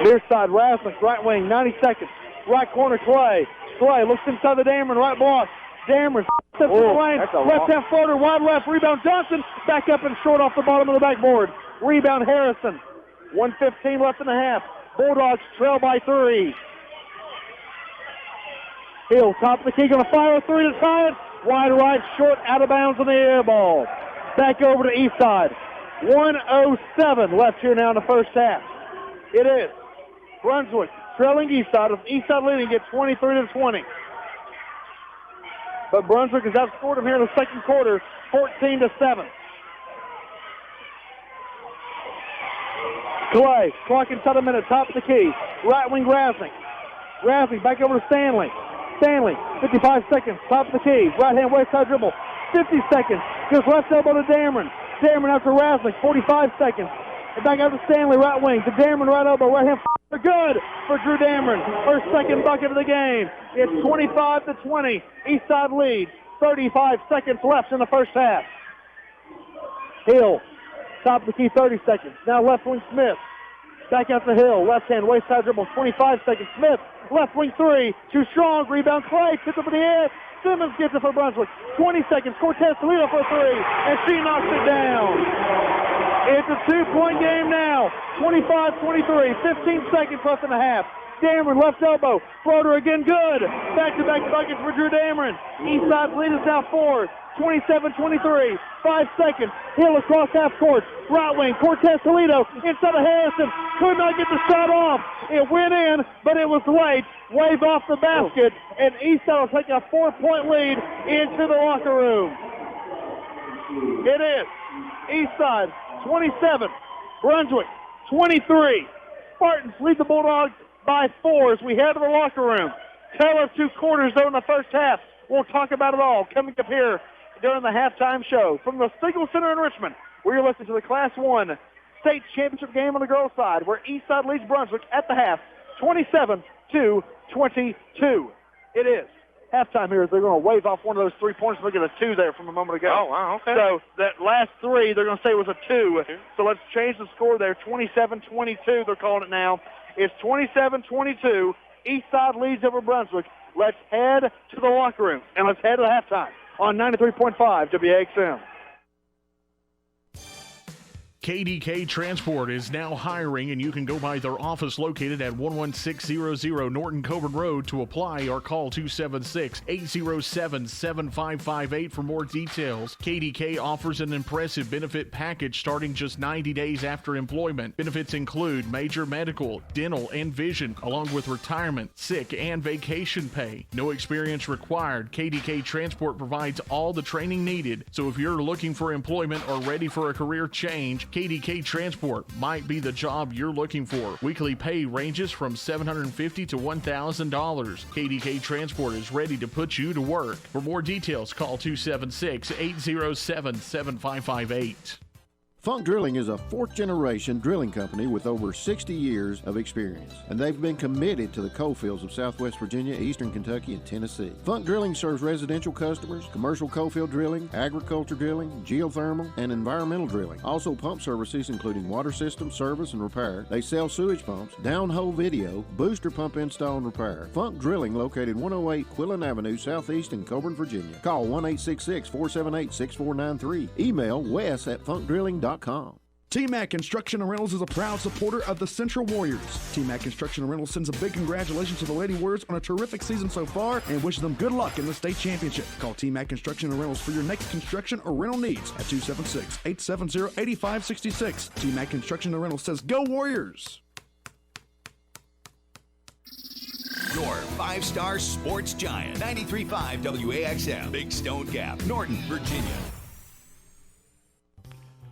Near side, Rasmus, right wing, 90 seconds. Right corner, Clay. Clay looks inside the Dameron, right block. Dameron steps in the lane. Left-hand floater, wide left. Rebound Johnson. Back up and short off the bottom of the backboard. Rebound Harrison. 1:15 left in the half. Bulldogs trail by 3. Hill, top of the key, going to fire a 3 to tie it. Wide right, short, out of bounds on the air ball. Back over to Eastside. 1:07 left here now in the first half. It is Brunswick trailing Eastside. Eastside leading at 23-20. But Brunswick has outscored them here in the second quarter, 14-7. Clay, clock inside a minute, top of the key. Right wing Rasnick. Rasnick back over to Stanley. Stanley, 55 seconds, top of the key. Right hand waist side dribble, 50 seconds. Goes left elbow to Dameron. Dameron out to Rasnick, 45 seconds. And back out to Stanley, right wing. To Dameron, right elbow, right hand. Good for Drew Dameron. Her second bucket of the game. It's 25-20. Eastside leads. 35 seconds left in the first half. Hill, top of the key, 30 seconds. Now left wing Smith. Back out to Hill. Left hand, waist side dribble, 25 seconds. Smith, left wing 3. Too strong. Rebound Clay. Tipped up in the air. Simmons gets it for Brunswick. 20 seconds. Cortez Toledo for 3. And she knocks it down. It's a 2-point game now. 25-23. 15 seconds left in the half. Dameron, left elbow. Floater again, good. Back-to-back buckets for Drew Dameron. Eastside's lead is now 4. 27-23. 5 seconds. Hill across half court. Right wing. Cortez Toledo inside of Harrison. Could not get the shot off. It went in, but it was late. Wave off the basket, and Eastside will take a 4-point lead into the locker room. It is Eastside 27, Brunswick 23. Spartans lead the Bulldogs by 4 as we head to the locker room. Tale of 2 quarters, though, in the first half. We'll talk about it all coming up here during the halftime show. From the Siegel Center in Richmond, we're listening to the Class 1 state championship game on the girls' side, where Eastside leads Brunswick at the half, 27-22. It is halftime here. They're going to wave off one of those 3 points. Look at a 2 there from a moment ago. Oh, wow, okay. So that last 3, they're going to say was a 2. So let's change the score there. 27-22, they're calling it now. It's 27-22. Eastside leads over Brunswick. Let's head to the locker room, and let's head to halftime on 93.5 WAXM. KDK Transport is now hiring, and you can go by their office located at 11600 Norton Coburn Road to apply, or call 276-807-7558 for more details. KDK offers an impressive benefit package starting just 90 days after employment. Benefits include major medical, dental, and vision, along with retirement, sick, and vacation pay. No experience required. KDK Transport provides all the training needed. So if you're looking for employment or ready for a career change, KDK Transport might be the job you're looking for. Weekly pay ranges from $750 to $1,000. KDK Transport is ready to put you to work. For more details, call 276-807-7558. Funk Drilling is a 4th-generation drilling company with over 60 years of experience, and they've been committed to the coal fields of Southwest Virginia, Eastern Kentucky, and Tennessee. Funk Drilling serves residential customers, commercial coal field drilling, agriculture drilling, geothermal, and environmental drilling. Also pump services including water system service and repair. They sell sewage pumps, downhole video, booster pump install and repair. Funk Drilling located 108 Quillen Avenue, Southeast in Coburn, Virginia. Call 1-866-478-6493. Email wes@funkdrilling.com. T-Mac Construction and Reynolds is a proud supporter of the Central Warriors. T-Mac Construction and Reynolds sends a big congratulations to the Lady Warriors on a terrific season so far and wishes them good luck in the state championship. Call T-Mac Construction and Reynolds for your next construction or rental needs at 276-870-8566. T-Mac Construction and Reynolds says, Go Warriors! Your 5-star sports giant, 93.5 WAXM, Big Stone Gap, Norton, Virginia.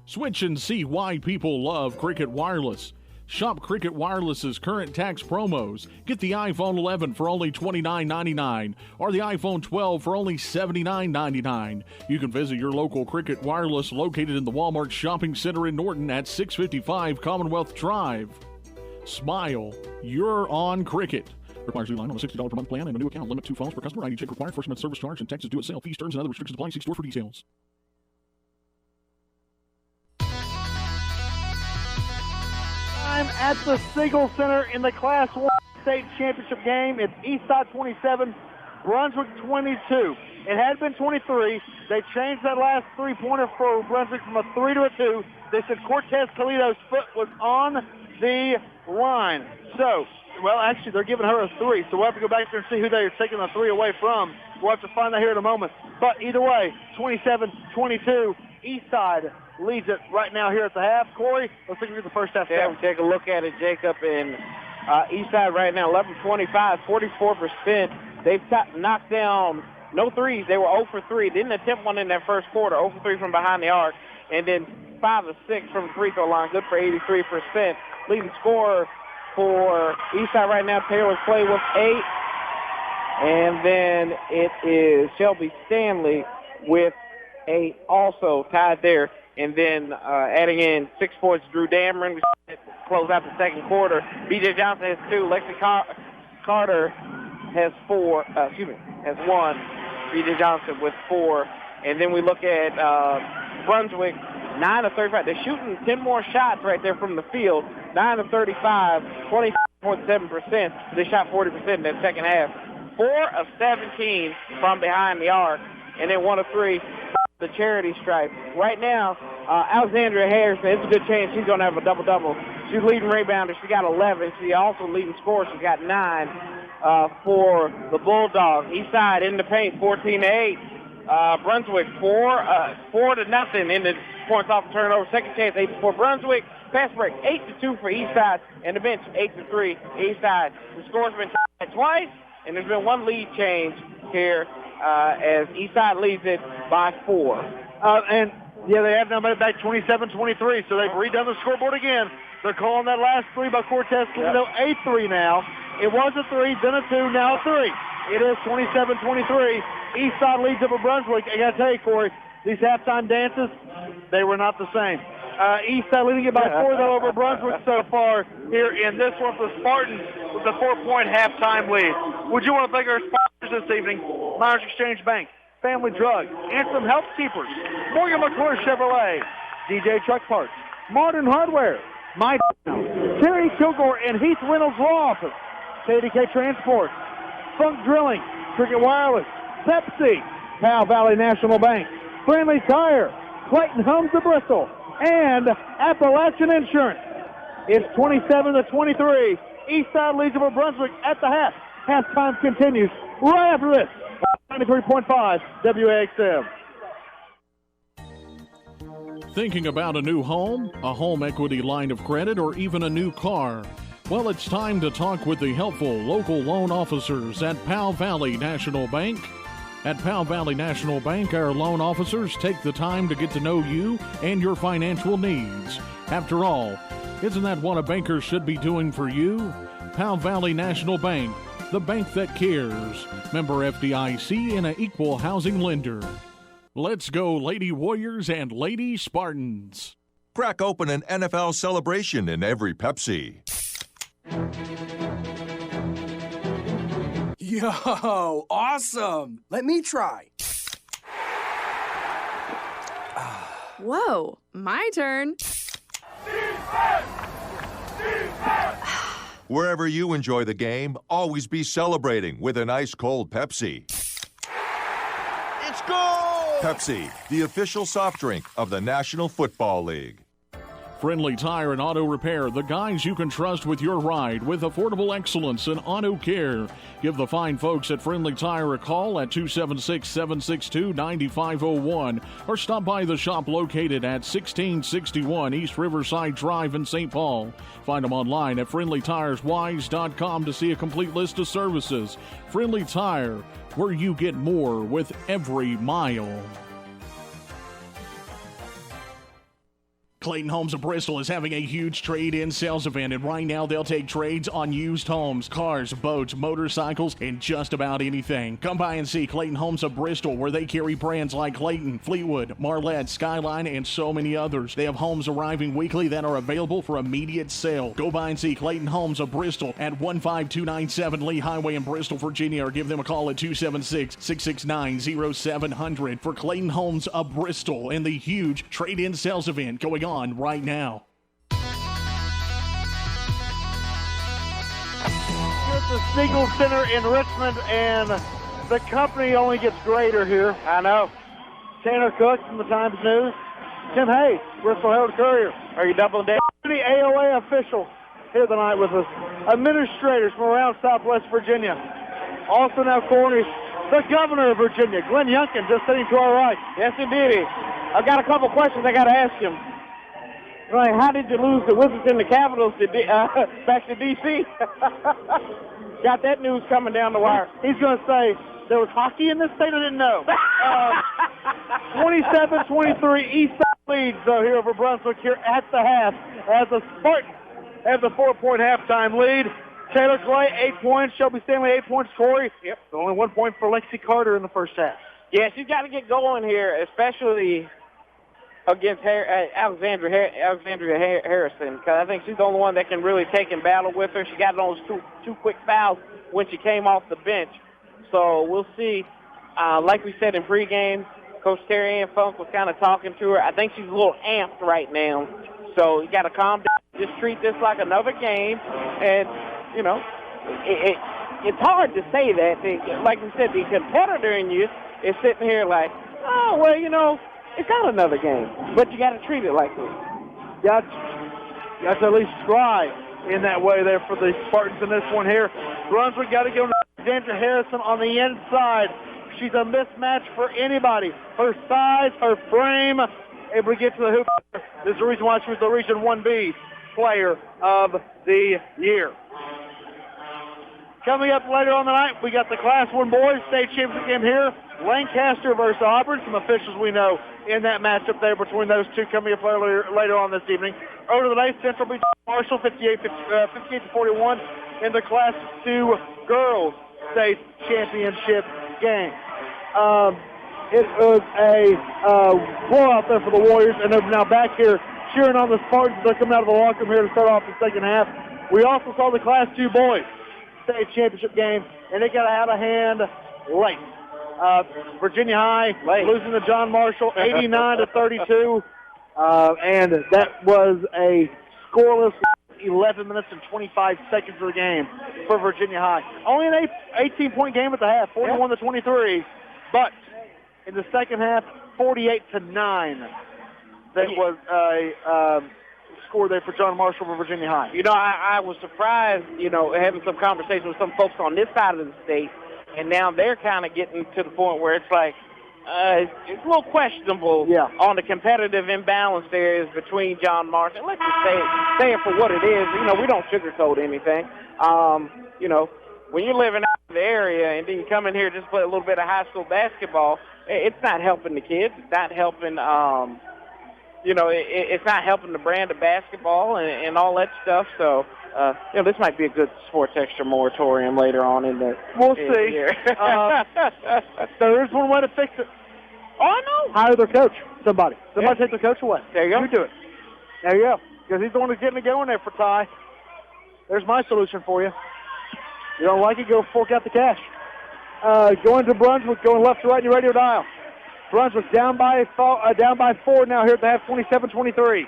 Switch and see why people love Cricket Wireless. Shop Cricket Wireless's current tax promos. Get the iPhone 11 for only $29.99 or the iPhone 12 for only $79.99. You can visit your local Cricket Wireless located in the Walmart Shopping Center in Norton at 655 Commonwealth Drive. Smile. You're on Cricket. Requires new line on a $60 per month plan and a new account. Limit 2 phones per customer. ID check required. First month service charge and Texas do-it-sale fees, terms, and other restrictions apply. See store for details. Time at the Siegel Center in the Class 1 state championship game. It's Eastside 27, Brunswick 22. It had been 23. They changed that last three-pointer for Brunswick from a 3 to a 2. They said Cortez Toledo's foot was on the line. So, well, actually, they're giving her a 3. So we'll have to go back there and see who they are taking the 3 away from. We'll have to find that here in a moment. But either way, 27-22, Eastside leads it right now here at the half. Corey, let's take a look at the first half. Yeah, we take a look at it, Jacob, and Eastside right now, 11-25, 44%. They've knocked down no threes. They were 0 for 3. Didn't attempt one in that first quarter, 0 for 3 from behind the arc, and then 5 of 6 from the free throw line, good for 83%. Leading scorer for Eastside right now, Taylor Clay with 8. And then it is Shelby Stanley with 8 also tied there. And then adding in 6 points, Drew Dameron. We close out the second quarter. B.J. Johnson has 2. Lexi Carter has 1. B.J. Johnson with 4. And then we look at Brunswick, 9 of 35. They're shooting 10 more shots right there from the field. 9 of 35, 25.7%. They shot 40% in that second half. 4 of 17 from behind the arc. And then 1 of 3 the charity stripe. Right now, Alexandria Harrison, it's a good chance she's going to have a double-double. She's leading rebounder. She got 11. She also leading scorer. She got 9 for the Bulldogs. Eastside in the paint, 14-8. Brunswick 4-0 in the points off the turnover. Second chance, 8 for Brunswick. Pass break, 8-2 for Eastside. And the bench, 8-3 Eastside. The score's been tied twice, and there's been one lead change here as Eastside leads it by 4. They have now made it back 27-23, so they've redone the scoreboard again. They're calling that last 3 by Cortez Toledo a 3 now. It was a 3, then a 2, now a 3. It is 27-23. Eastside leads over Brunswick. I got to tell you, Corey, these halftime dances, they were not the same. Eastside leading it by 4, though, over Brunswick so far here in this one for Spartans with a 4-point halftime lead. Would you want to thank our sponsors this evening? Myers Exchange Bank, Family Drug, Anthem Healthkeepers, Morgan McClure Chevrolet, DJ Truck Parts, Modern Hardware, My Terry Kilgore and Heath Reynolds Law Office, KDK Transport, Funk Drilling, Cricket Wireless, Pepsi, Powell Valley National Bank, Friendly Tire, Clayton Homes of Bristol, and Appalachian Insurance. It's 27-23. Eastside leads over Brunswick at the half. Halftime continues right after this. 93.5 WAXM. Thinking about a new home, a home equity line of credit, or even a new car? Well, it's time to talk with the helpful local loan officers at Powell Valley National Bank. At Powell Valley National Bank, our loan officers take the time to get to know you and your financial needs. After all, isn't that what a banker should be doing for you? Powell Valley National Bank, the bank that cares. Member FDIC and an equal housing lender. Let's go, Lady Warriors and Lady Spartans. Crack open an NFL celebration in every Pepsi. Yo, awesome! Let me try. Whoa, my turn. Wherever you enjoy the game, always be celebrating with an ice cold Pepsi. It's goal! Pepsi, the official soft drink of the National Football League. Friendly Tire and Auto Repair, the guys you can trust with your ride with affordable excellence and auto care. Give the fine folks at Friendly Tire a call at 276-762-9501 or stop by the shop located at 1661 East Riverside Drive in St. Paul. Find them online at friendlytireswise.com to see a complete list of services. Friendly Tire, where you get more with every mile. Clayton Homes of Bristol is having a huge trade-in sales event, and right now they'll take trades on used homes, cars, boats, motorcycles, and just about anything. Come by and see Clayton Homes of Bristol, where they carry brands like Clayton, Fleetwood, Marlette, Skyline, and so many others. They have homes arriving weekly that are available for immediate sale. Go by and see Clayton Homes of Bristol at 15297 Lee Highway in Bristol, Virginia, or give them a call at 276-669-0700 for Clayton Homes of Bristol and the huge trade-in sales event going on right now. You're at the Siegel Center in Richmond, and the company only gets greater here. I know. Tanner Cook from the Times News. Tim Hayes, Bristol Herald Courier. Are you doubling down? The AOA official here tonight with us. Administrators from around Southwest Virginia. Also now corners, the governor of Virginia, Glenn Youngkin, just sitting to our right. Yes, indeed. I've got a couple questions I got to ask him. Like, how did you lose the Wizards and the Capitals back to D.C.? Got that news coming down the wire. He's going to say, there was hockey in this state? I didn't know. 27-23, Eastside leads, though, here over Brunswick here at the half as the Spartans have the 4-point halftime lead. Taylor Clay, 8 points. Shelby Stanley, 8 points. Corey, only 1 point for Lexi Carter in the first half. Yeah, she's got to get going here, especially against Alexandria Harrison, because I think she's the only one that can really take and battle with her. She got those two quick fouls when she came off the bench. So we'll see. Like we said in pregame, Coach Terry Ann Funk was kind of talking to her. I think she's a little amped right now. So you got to calm down. Just treat this like another game. And, you know, it's hard to say that. Like we said, the competitor in you is sitting here like, oh, well, you know, it's not another game, but you got to treat it like this. Yeah, That's at least try in that way there for the Spartans in this one here. Brunswick got to go to Alexandra Harrison on the inside. She's a mismatch for anybody. Her size, her frame, able to get to the hoop. This is the reason why she was the Region 1B Player of the Year. Coming up later on the night, we got the Class 1 boys state championship game here. Lancaster versus Auburn. Some officials we know in that matchup there between those two coming up later on this evening. Over to the night, Central beats Marshall 58-41 in the Class 2 girls state championship game. It was a blowout there for the Warriors, and they're now back here cheering on the Spartans. They're coming out of the locker room here to start off the second half. We also saw the Class 2 boys state championship game, and it got out of hand late. Virginia High losing to John Marshall 89-32, and that was a scoreless 11 minutes and 25 seconds of the game for Virginia High. Only an 18-point game at the half, 41-23, but in the second half, 48-9. That was a score there for John Marshall for Virginia High. You know, I was surprised, you know, having some conversation with some folks on this side of the state, and now they're kind of getting to the point where it's like, it's a little questionable on the competitive imbalance there is between John Marshall. Let's just say it for what it is. You know, we don't sugarcoat anything. You know, when you're living out in the area and then you come in here and just play a little bit of high school basketball, it's not helping the kids. It's not helping, you know, it's not helping the brand of basketball and all that stuff. So, you know, this might be a good sports extra moratorium later on in the We'll see. There's one way to fix it. Oh, I know. Hire their coach. Somebody take their coach away. There you go. You do it. There you go. Because he's the one who's getting it going there for Ty. There's my solution for you. You don't like it, go fork out the cash. Going to Brunswick, going left to right in your radio dial. Brunswick down by 4 now here at the half, 27-23.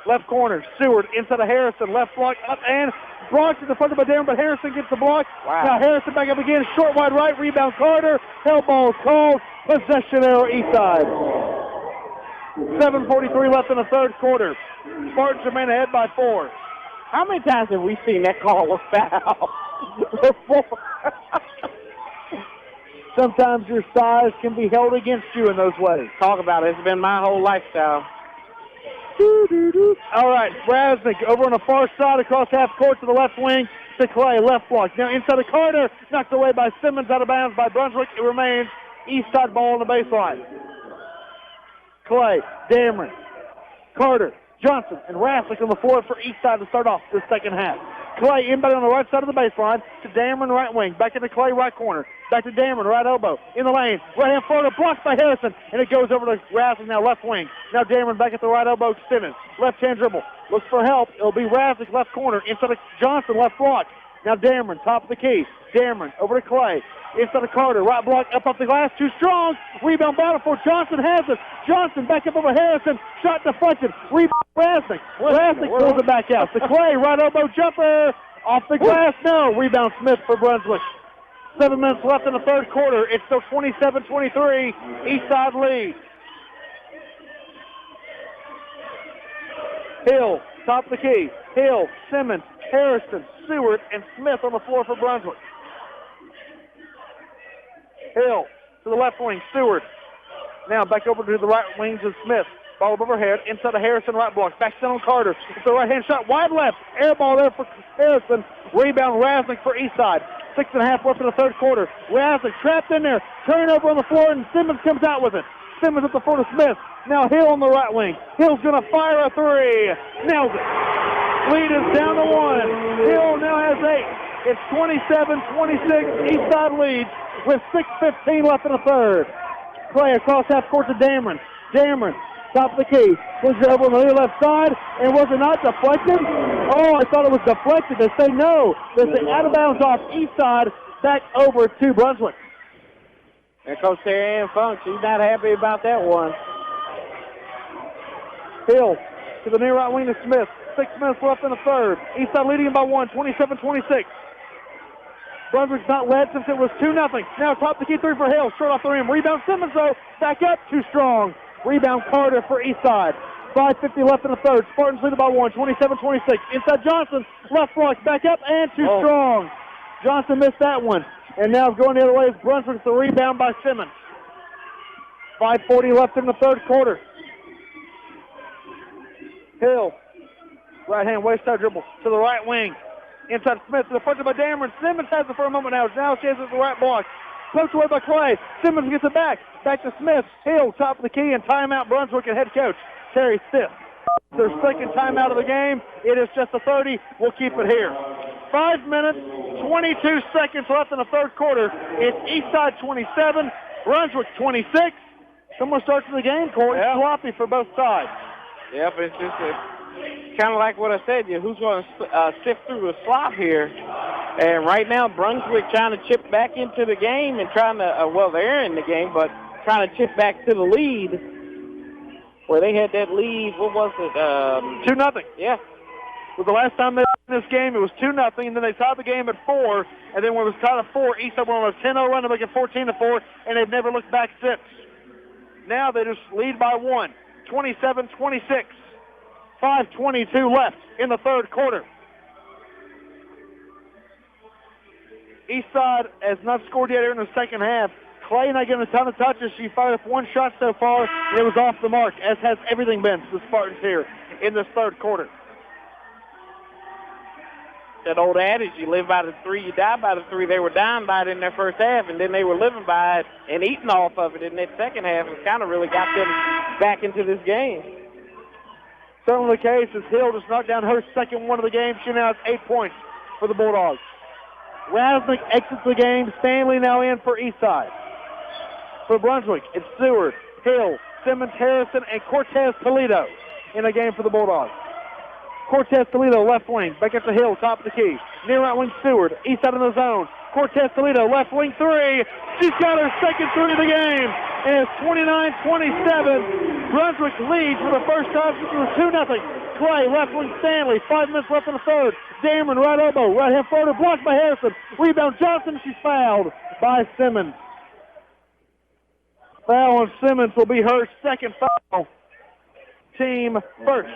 Left corner, Seward inside of Harrison, left block up and Bronx is defended by Darren, but Harrison gets the block. Wow. Now Harrison back up again, short wide right, rebound Carter, hell ball called, possession arrow Eastside. 7:43 left in the third quarter. Spartans remain ahead by 4. How many times have we seen that call a foul before? Sometimes your size can be held against you in those ways. Talk about it. It's been my whole lifestyle. All right, Brasnick over on the far side across half court to the left wing to Clay, left block. Now inside of Carter, knocked away by Simmons, out of bounds by Brunswick. It remains Eastside ball on the baseline. Clay, Dameron, Carter, Johnson, and Rasnick on the floor for Eastside to start off the second half. Clay inbound on the right side of the baseline to Dameron, right wing. Back into Clay, right corner. Back to Dameron, right elbow. In the lane. Right-hand floater blocked by Harrison. And it goes over to Rasnick now, left wing. Now Dameron back at the right elbow. Simmons. Left-hand dribble. Looks for help. It'll be Rasnick, left corner. Inside of Johnson, left block. Now Dameron, top of the key. Dameron over to Clay. Inside of Carter. Right block up off the glass. Too strong. Rebound battle for Johnson. Has it. Johnson back up over Harrison. Shot deflected. Rebound Rasnick. Rasnick pulls it back out. To Clay. Right elbow jumper. Off the glass. No. Rebound Smith for Brunswick. 7 minutes left in the third quarter. It's still 27-23. Eastside lead. Hill, top of the key. Hill, Simmons, Harrison, Seward, and Smith on the floor for Brunswick. Hill to the left wing. Seward. Now back over to the right wing to Smith. Ball above her head. Inside of Harrison, right block. Back down on Carter. It's a right-hand shot. Wide left. Air ball there for Harrison. Rebound Rasnick for Eastside. 6.5 left in the third quarter. Rasnick trapped in there. Turnover on the floor, and Simmons comes out with it. Simmons at the floor to Smith. Now Hill on the right wing. Hill's going to fire a three. Nails it. Lead is down to 1. Hill now has 8. It's 27-26. Eastside leads with 6:15 left in the third. Clay across half court to Dameron. Dameron, top of the key. Push it over on the left side, and was it not deflected? Oh, I thought it was deflected. They say no. They say out of bounds off Eastside, back over to Brunswick. And Coach Terry Ann Funk, she's not happy about that one. Hill to the near right wing to Smith. 6 minutes left in the third. Eastside leading by 1, 27-26. Brunswick's not led since it was 2-0. Now top the key three for Hill. Short off the rim. Rebound Simmons though. Back up. Too strong. Rebound Carter for Eastside. 5:50 left in the third. Spartans lead by 1, 27-26. Inside Johnson, left block, back up, and too strong. Johnson missed that one. And now going the other way is Brunswick, the rebound by Simmons. 5:40 left in the third quarter. Hill, right hand, waist side dribble to the right wing. Inside Smith to the front by Dameron. Simmons has it for a moment now. Now she has it at the right block. Poked away by Clay. Simmons gets it back. Back to Smith. Hill, top of the key, and timeout Brunswick and head coach Terry Stiff. Their second timeout of the game. It is just a 30. We'll keep it here. 5 minutes, 22 seconds left in the third quarter. It's Eastside 27, Brunswick 26. Someone starts in the game, Corey. Yeah. Sloppy for both sides. Yep, it's just kind of like what I said. Who's going to sift through the slop here? And right now, Brunswick trying to chip back into the game and trying to, they're in the game, but trying to chip back to the lead where they had that lead. What was it? 2-0. Yeah. Well, the last time they won this game, it was 2-0, and then they tied the game at 4, and then when it was tied at 4, Eastside went on a 10-0 run to make it 14-4, and they've never looked back since. Now they just lead by 1, 27-26. 5:22 left in the third quarter. Eastside has not scored yet here in the second half. Clay not getting a ton of touches. She fired up one shot so far, and it was off the mark, as has everything been for the Spartans here in this third quarter. That old adage, you live by the 3, you die by the 3. They were dying by it in their first half, and then they were living by it and eating off of it in that second half. It kind of really got them back into this game. Certainly the case as Hill just knocked down her second one of the game. She now has 8 points for the Bulldogs. Rasnick exits the game. Stanley now in for Eastside. For Brunswick, it's Seward, Hill, Simmons, Harrison, and Cortez Toledo in the game for the Bulldogs. Cortez Toledo, left wing, back up to Hill, top of the key. Near right wing, Seward, Eastside in the zone. Cortez Toledo, left wing 3. She's got her second 3 of the game. And it's 29-27. Brunswick leads for the first time since it was 2-0. Clay, left wing Stanley, 5 minutes left in the third. Dameron, right elbow, right hand floater, blocked by Harrison. Rebound Johnson, she's fouled by Simmons. Foul on Simmons will be her second foul. Team first.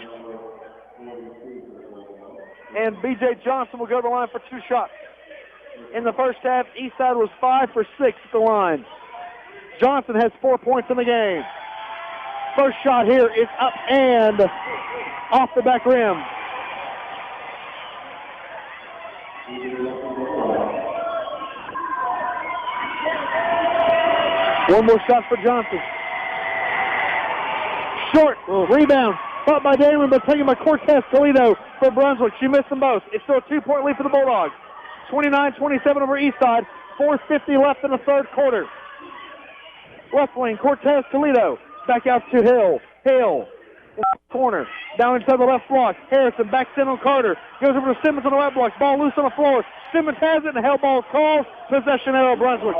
And B.J. Johnson will go to the line for 2 shots. In the first half, Eastside was 5 for 6 at the line. Johnson has 4 points in the game. First shot here is up and off the back rim. One more shot for Johnson. Short, rebound. Fought by Damon, but taken by Cortez Toledo for Brunswick. She missed them both. It's still a 2-point lead for the Bulldogs. 29-27 over Eastside. 4:50 left in the third quarter. Left wing, Cortez Toledo. Back out to Hill. Hill. Corner. Down inside the left block. Harrison backs in on Carter. Goes over to Simmons on the right block. Ball loose on the floor. Simmons has it, and the hell ball is called. Possession arrow, Brunswick.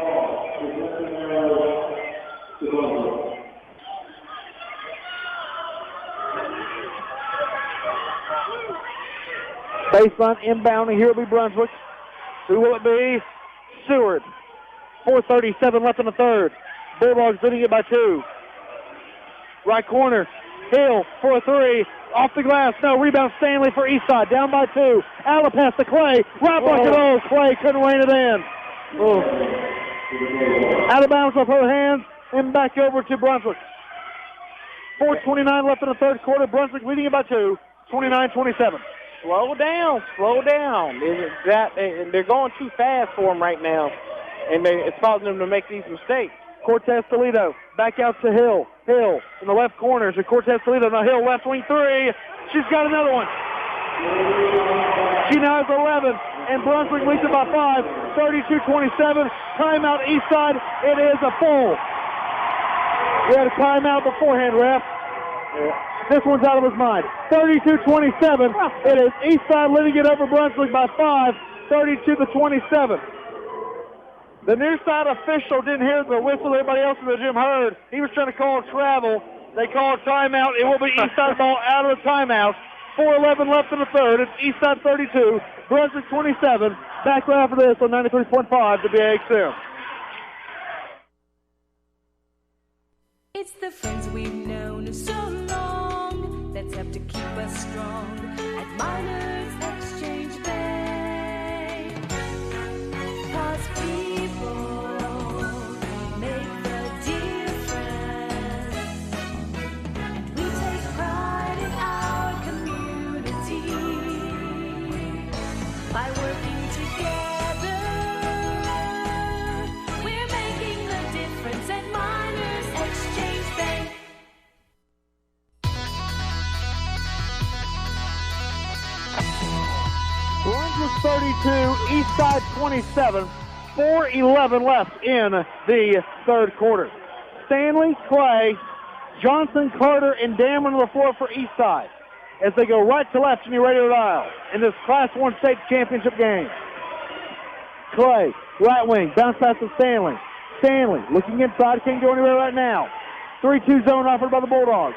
Baseline inbounding. Here will be Brunswick. Who will it be? Seward. 4:37 left in the third. Bulldogs leading it by 2. Right corner. Hill for a 3. Off the glass. No. Rebound Stanley for Eastside. Down by 2. Out of pass to Clay. Right block it all. Clay couldn't rein it in. Out of bounds off her hands. And back over to Brunswick. 4:29 left in the third quarter. Brunswick leading it by 2. 29-27. Slow down, slow down. They're going too fast for them right now, and it's causing them to make these mistakes. Cortez Toledo back out to Hill. Hill in the left corner to Cortez Toledo. Now Hill left wing 3. She's got another one. She now has 11, and Brunswick leads it by 5. 32-27. Timeout Eastside. It is a full. We had a timeout beforehand, ref. This one's out of his mind. 32-27. It is Eastside leading it over Brunswick by 5. 32-27. The near side official didn't hear the whistle everybody else in the gym heard. He was trying to call travel. They called timeout. It will be Eastside ball out of the timeout. 4:11 left in the third. It's Eastside 32, Brunswick 27. Back right after this on 93.5 to WAXM. It's the friends we've known so long. that's helped to keep us strong at Miners Exchange Bank. 'Cause people make the difference. We take pride in our community by working together. We're making the difference at Miners Exchange Bank. Brunswick 32, Eastside 27, 4:11 left in the third quarter. Stanley, Clay, Johnson, Carter, and Dameron on the floor for Eastside as they go right to left in the radio dial in this Class 1 state championship game. Clay, right wing, bounce pass to Stanley. Stanley looking inside, can't go anywhere right now. 3-2 zone offered by the Bulldogs.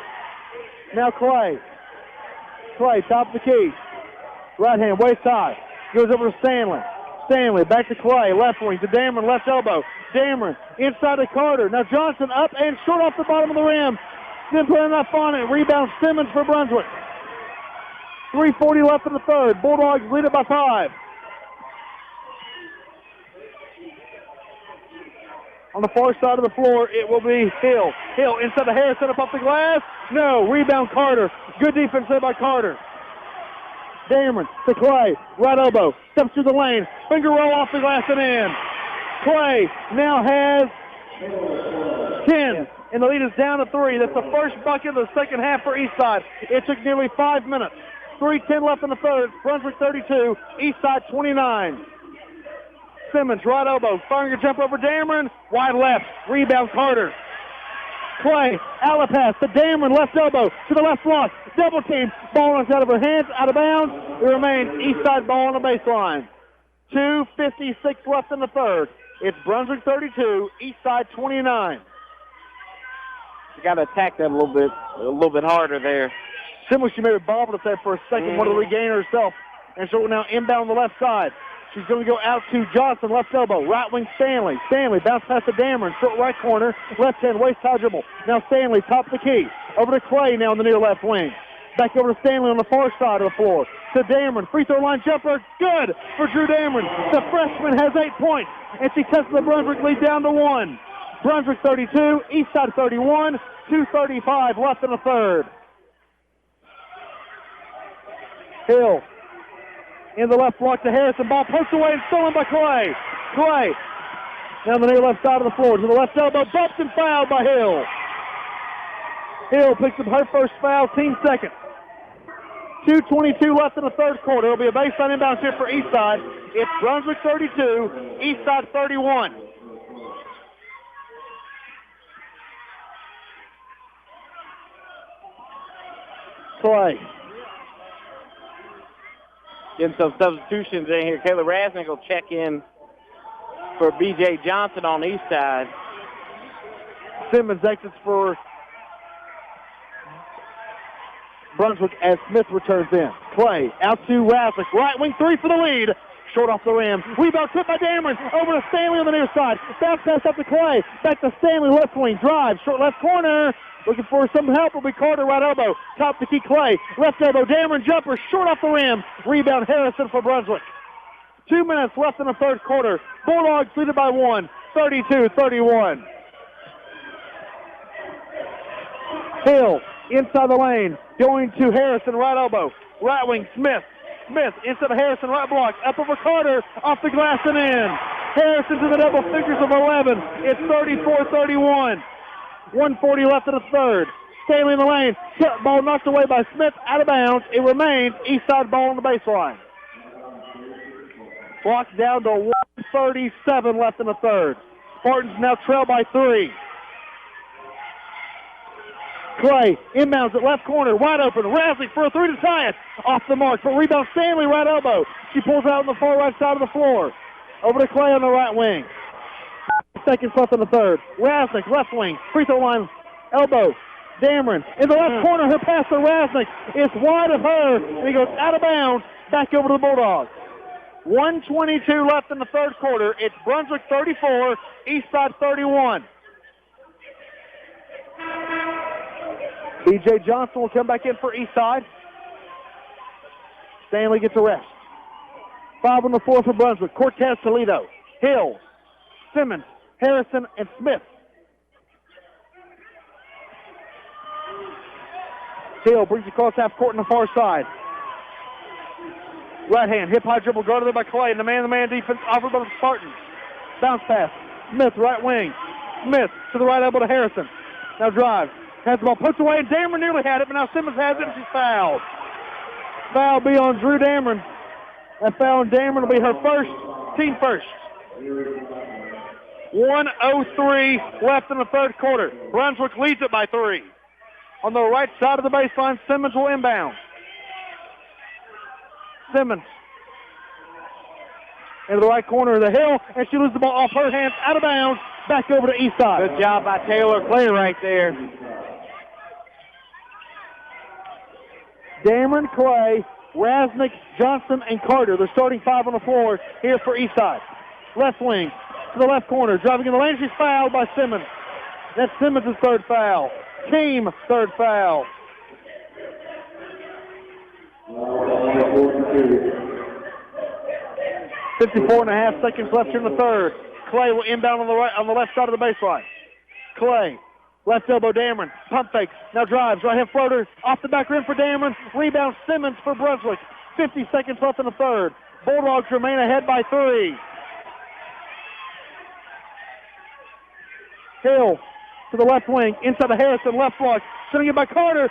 Now Clay. Clay, top of the key. Right hand, waist high. Goes over to Stanley. Stanley, back to Clay. Left wing to Dameron, left elbow. Dameron, inside to Carter. Now Johnson up and short off the bottom of the rim. Didn't put enough on it. Rebound Simmons for Brunswick. 3:40 left in the third. Bulldogs lead it by 5. On the far side of the floor, it will be Hill. Hill inside the Harrison, up off the glass. No, rebound Carter. Good defense there by Carter. Dameron to Clay, right elbow, steps through the lane, finger roll off the glass and in. Clay now has 10, and the lead is down to 3. That's the first bucket of the second half for Eastside. It took nearly 5 minutes. 3:10 left in the third. Brunswick 32, Eastside 29. Simmons, right elbow, firing a jump over Dameron, wide left, rebound Carter. Clay, outlet pass to Dameron, left elbow, to the left block, double team, ball runs out of her hands, out of bounds. It remains Eastside ball on the baseline. 2:56 left in the third. It's Brunswick 32, Eastside 29. You got to attack that a little bit harder there. Similar, she made a bobble to that for a second, wanted to regain herself, and so now inbound on the left side. She's going to go out to Johnson, left elbow, right wing Stanley. Stanley, bounce pass to Dameron, short right corner, left hand, waist high dribble. Now Stanley, top of the key. Over to Clay now in the near left wing. Back over to Stanley on the far side of the floor. To Dameron, free throw line jumper, good for Drew Dameron. The freshman has 8 points, and she cuts the Brunswick lead down to 1. Brunswick 32, Eastside 31, 2:35 left in the third. Hill. In the left block to Harrison. Ball poked away and stolen by Clay. Clay. Down the near left side of the floor. To the left elbow. Bumped and fouled by Hill. Hill picks up her first foul. Team second. 2:22 left in the third quarter. It'll be a baseline inbound here for Eastside. It's Brunswick 32, Eastside 31. Clay. Getting some substitutions in here. Kayla Rasnick will check in for B.J. Johnson on the east side. Simmons exits for Brunswick as Smith returns in. Clay out to Rasnick. Right wing three for the lead. Short off the rim. Rebound tipped by Dameron. Over to Stanley on the near side. Bounce pass up to Clay. Back to Stanley, left wing. Drive. Short left corner. Looking for some help will be Carter, right elbow. Top to key Clay. Left elbow, Dameron jumper, short off the rim. Rebound Harrison for Brunswick. 2 minutes left in the third quarter. Bulldogs leaded by 1, 32-31. Hill inside the lane, going to Harrison, right elbow. Right wing, Smith. Smith inside of Harrison, right block. Up over Carter, off the glass and in. Harrison to the double figures of 11. It's 34-31. 1:40 left in the third. Stanley in the lane. Ball knocked away by Smith, out of bounds. It remains Eastside ball on the baseline. Clock down to 1:37 left in the third. Spartans now trail by 3. Clay inbounds at left corner, wide open. Rasnick for a 3 to tie it. Off the mark, but rebound Stanley, right elbow. She pulls out on the far right side of the floor. Over to Clay on the right wing. Seconds left in the third. Rasnick, left wing, free throw line, elbow. Dameron in the left corner, her pass to Rasnick is wide of her, and he goes out of bounds, back over to the Bulldogs. 1:22 left in the third quarter. It's Brunswick 34, Eastside 31. B.J. Johnson will come back in for Eastside. Stanley gets a rest. 5 on the floor for Brunswick. Cortez, Toledo, Hill, Simmons, Harrison, and Smith. Hill brings across half court on the far side. Right hand, hip high dribble, guarded there by Clay, and the man-to-man defense offered by the Spartans. Bounce pass. Smith, right wing. Smith to the right elbow to Harrison. Now drives. Has the ball, puts away, and Dameron nearly had it, but now Simmons has it, and she's fouled. Foul be on Drew Dameron. That foul on Dameron will be her first, team first. 1:03 left in the third quarter. Brunswick leads it by 3. On the right side of the baseline, Simmons will inbound. Simmons into the right corner of the Hill, and she loses the ball off her hands, out of bounds, back over to Eastside. Good job by Taylor Clay right there. Dameron, Clay, Rasnick, Johnson, and Carter. The starting 5 on the floor here for Eastside. Left wing to the left corner. Driving in the lane. She's fouled by Simmons. That's Simmons' third foul. Team third foul. 54.5 seconds left here in the third. Clay will inbound on the left side of the baseline. Clay. Left elbow, Dameron. Pump fakes. Now drives. Right hand floater. Off the back rim for Dameron. Rebound Simmons for Brunswick. 50 seconds left in the third. Bulldogs remain ahead by 3. Hill to the left wing. Inside the Harrison. Left block. Sending it by Carter.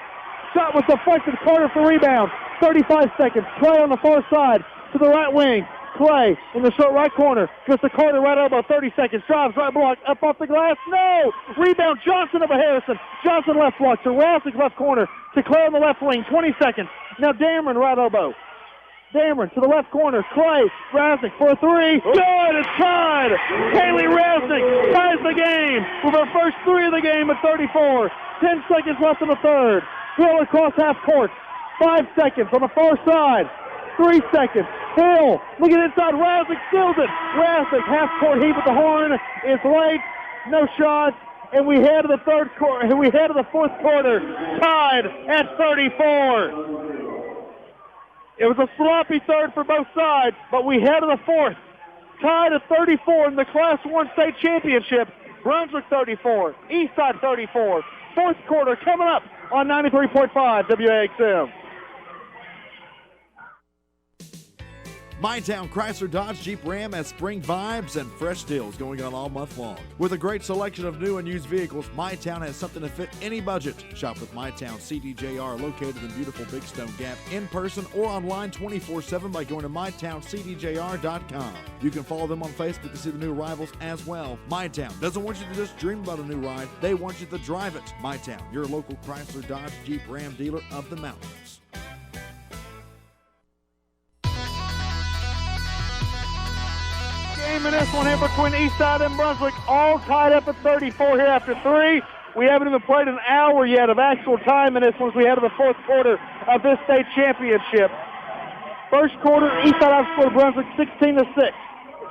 Shot was deflected. Carter for rebound. 35 seconds. Clay on the far side. To the right wing. Clay in the short right corner. Goes to Carter, right elbow, 30 seconds. Drives, right block, up off the glass. No! Rebound, Johnson over Harrison. Johnson left block to Rasnick left corner. To Clay on the left wing, 20 seconds. Now Dameron, right elbow. Dameron to the left corner. Clay, Rasnick for a 3. Good! It's tied! Kaylee Rasnick ties the game with her first 3 of the game at 34. 10 seconds left in the third. Hill across half court. 5 seconds on the far side. 3 seconds. Hill, looking inside, Rasnick steals it. Rasnick, half-court heat with the horn, is late, no shots, and we head to the third quarter. We head to the fourth quarter, tied at 34. It was a sloppy third for both sides, but we head to the fourth, tied at 34 in the Class 1 state championship. Brunswick 34, Eastside 34. Fourth quarter coming up on 93.5 WAXM. MyTown Chrysler Dodge Jeep Ram has spring vibes and fresh deals going on all month long. With a great selection of new and used vehicles, MyTown has something to fit any budget. Shop with MyTown CDJR, located in beautiful Big Stone Gap, in person or online 24/7 by going to mytowncdjr.com. You can follow them on Facebook to see the new arrivals as well. MyTown doesn't want you to just dream about a new ride, they want you to drive it. MyTown, your local Chrysler Dodge Jeep Ram dealer of the mountains. Game in this one here between Eastside and Brunswick, all tied up at 34 here after 3. We haven't even played an hour yet of actual time in this one as we head to the fourth quarter of this state championship. First quarter, Eastside outscored Brunswick 16-6.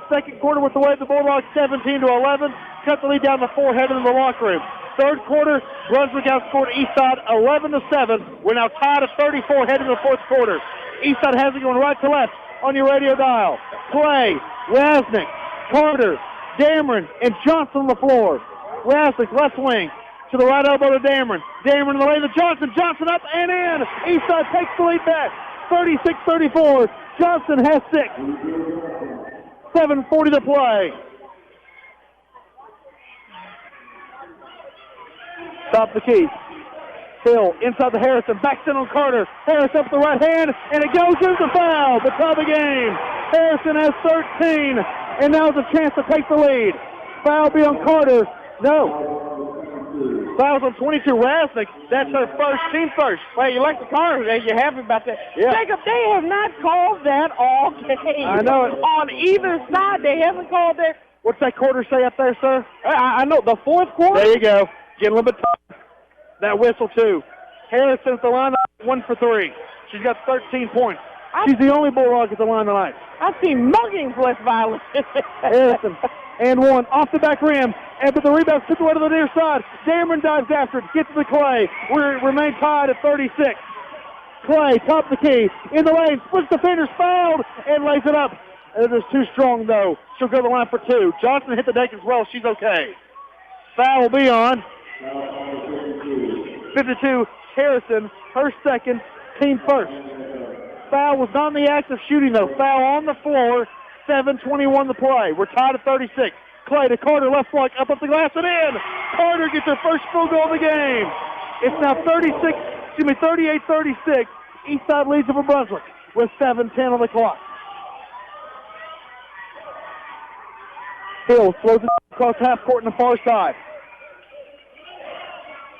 Second quarter with the way the Bulldogs 17-11. Cut the lead down to 4, headed in the locker room. Third quarter, Brunswick outscored Eastside 11-7. We're now tied at 34 heading to the fourth quarter. Eastside has it going right to left on your radio dial. Clay, Rasnick, Carter, Dameron, and Johnson on the floor. Rasnick, left wing, to the right elbow to Dameron. Dameron in the lane to Johnson. Johnson up and in. Eastside takes the lead back. 36-34. Johnson has 6. 7:40 to play. Stop the key. Hill inside the Harrison. Backs in on Carter. Harris up the right hand, and it goes into foul. The tie of the game. Harrison has 13, and now's a chance to take the lead. Foul be on Carter. No. Foul's on 22, Rasnick. That's her first, team first. Well, you like the car. You're happy about that. Yeah. Jacob, they have not called that all game. I know it. On either side, they haven't called that. What's that quarter say up there, sir? I know, the fourth quarter. There you go. Getting a little bit tough. That whistle, too. Harrison's the line, 1 for 3. She's got 13 points. She's the only Bulldog at the line tonight. I've seen muggings less violent. Harrison And one off the back rim. And but the rebound slipped away to the near side. Dameron dives after it. Gets to the Clay. We remain tied at 36. Clay, top of the key. In the lane. Splits defenders. Fouled. And lays it up. It is too strong, though. She'll go to the line for two. Johnson hit the deck as well. She's okay. Foul will be on. 52, Harrison. Her second. Team first. Foul was not in the act of shooting, though. Foul on the floor. 7:21 to play. We're tied at 36. Clay to Carter, left block, up the glass and in. Carter gets her first field goal of the game. It's now 38-36. Eastside leads over Brunswick with 7:10 on the clock. Hill throws it across half court in the far side.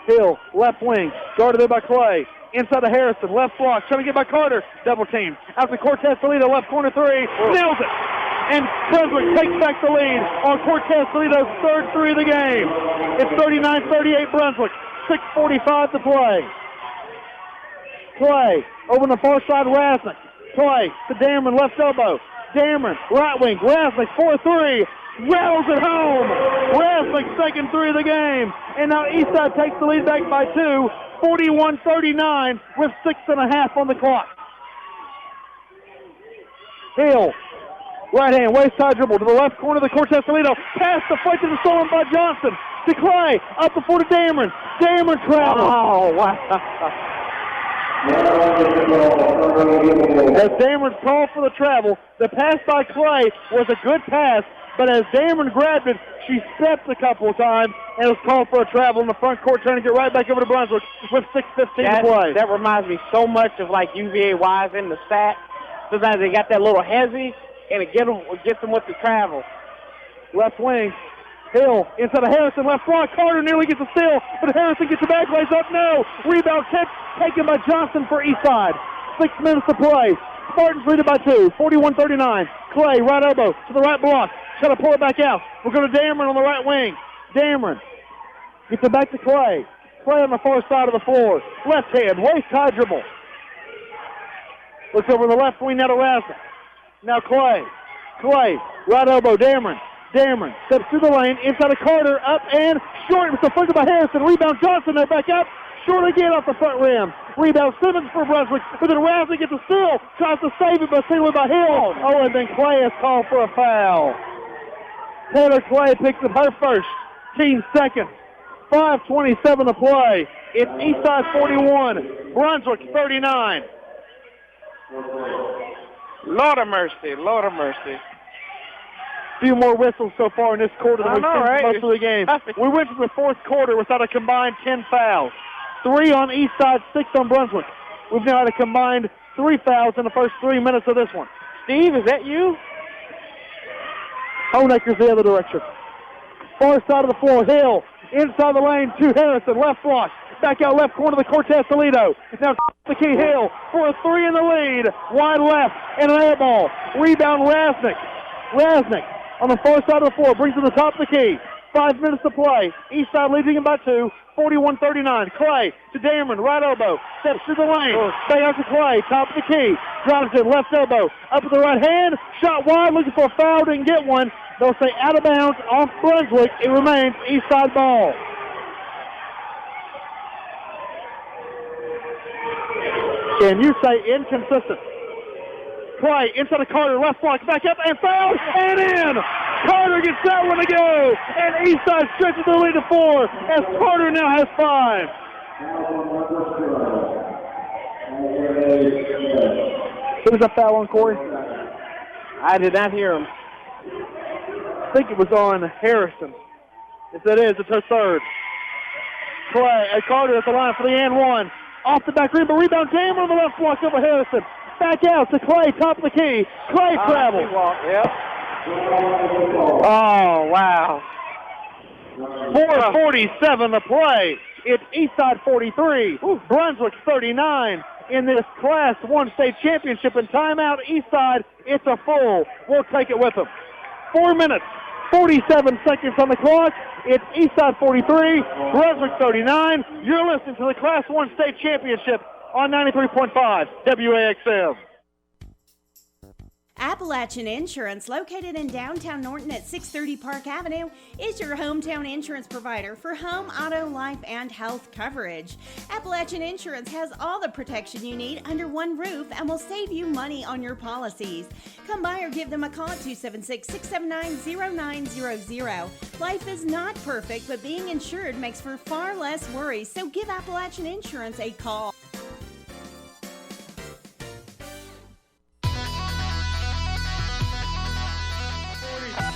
Hill, left wing, guarded there by Clay. Inside to Harrison, left block, trying to get by Carter. Double team. Out to Cortez Toledo, left corner three. Nails it. And Brunswick takes back the lead on Cortez Toledo's third three of the game. It's 39-38 Brunswick. 6:45 to play. Clay over the far side, Rasnick. Clay to Dameron, left elbow. Dameron, right wing. Rasnick, 4-3. Rattles it home. Rasnick's second three of the game. And now Eastside takes the lead back by two. 41-39 with 6.5 on the clock. Hill, right hand, waist high dribble to the left corner of the Cortez Toledo. Pass deflected and stolen by Johnson. To Clay, up the floor to Dameron. Dameron travels. Oh, wow. As Dameron called for the travel, the pass by Clay was a good pass, but as Dameron grabbed it, she stepped a couple of times and was called for a travel in the front court, trying to get right back over to Brunswick with 6:15 to play. That reminds me so much of like UVA Wise in the stat. Sometimes they got that little hezzy, and it gets them with the travel. Left wing, Hill inside of Harrison, left block. Carter nearly gets a steal, but Harrison gets the back, lays up, no. Rebound tip taken by Johnson for Eastside. 6 minutes to play. Spartans lead it by two, 41-39. Clay, right elbow to the right block. Try to pull it back out. We'll go to Dameron on the right wing. Dameron gets it back to Clay. Clay on the far side of the floor. Left hand, waist high dribble. Looks over the left wing now to Rasnick. Now Clay. Clay, right elbow, Dameron. Dameron steps through the lane, inside of Carter, up and short. It's deflected by Harrison. Rebound Johnson there, back up. Short again off the front rim. Rebound Simmons for Brunswick, but then Rasnick gets a steal. Tries to save it, but singled by Hill. Oh, and then Clay is called for a foul. Taylor Clay picks up her first, team second. 5:27 to play. It's Eastside 41, Brunswick 39. Lord of mercy, Lord of mercy. Few more whistles so far in this quarter than we've seen most of the game. We went to the fourth quarter without a combined 10 fouls. 3 on Eastside, 6 on Brunswick. We've now had a combined 3 fouls in the first 3 minutes of this one. Steve, is that you? Honecker's the other direction. Far side of the floor, Hill. Inside the lane to Harrison, left block. Back out left corner to the Cortez Toledo. Now the key Hill for a 3 in the lead. Wide left and an air ball. Rebound Rasnick. Rasnick on the far side of the floor brings to the top of the key. 5 minutes to play. Eastside leading him by 2. 41-39. Clay to Dameron, right elbow. Steps through the lane. Back out to Clay, top of the key. Drives it, left elbow. Up with the right hand. Shot wide, looking for a foul. Didn't get one. They'll say out of bounds off Brunswick. It remains Eastside ball. Can you say inconsistent? Clay inside of Carter, left block, back up and foul, and in! Carter gets that one to go, and Eastside stretches the lead to 4 as Carter now has 5. There was a foul on Corey. I did not hear him. I think it was on Harrison. If that is, it's her third. Carter at the line for the and one. Off the back rim, but rebound Dameron on the left block over Harrison. Back out to Clay, top of the key. Clay travels. Yep. Oh, wow. 4:47 to play. It's Eastside 43, Brunswick 39 in this Class 1 state championship. And timeout, Eastside, it's a full. We'll take it with them. 4 minutes, 47 seconds on the clock. It's Eastside 43, Brunswick 39. You're listening to the Class 1 state championship on 93.5 WAXM. Appalachian Insurance, located in downtown Norton at 630 Park Avenue, is your hometown insurance provider for home, auto, life, and health coverage. Appalachian Insurance has all the protection you need under one roof and will save you money on your policies. Come by or give them a call at 276-679-0900. Life is not perfect, but being insured makes for far less worries, so give Appalachian Insurance a call.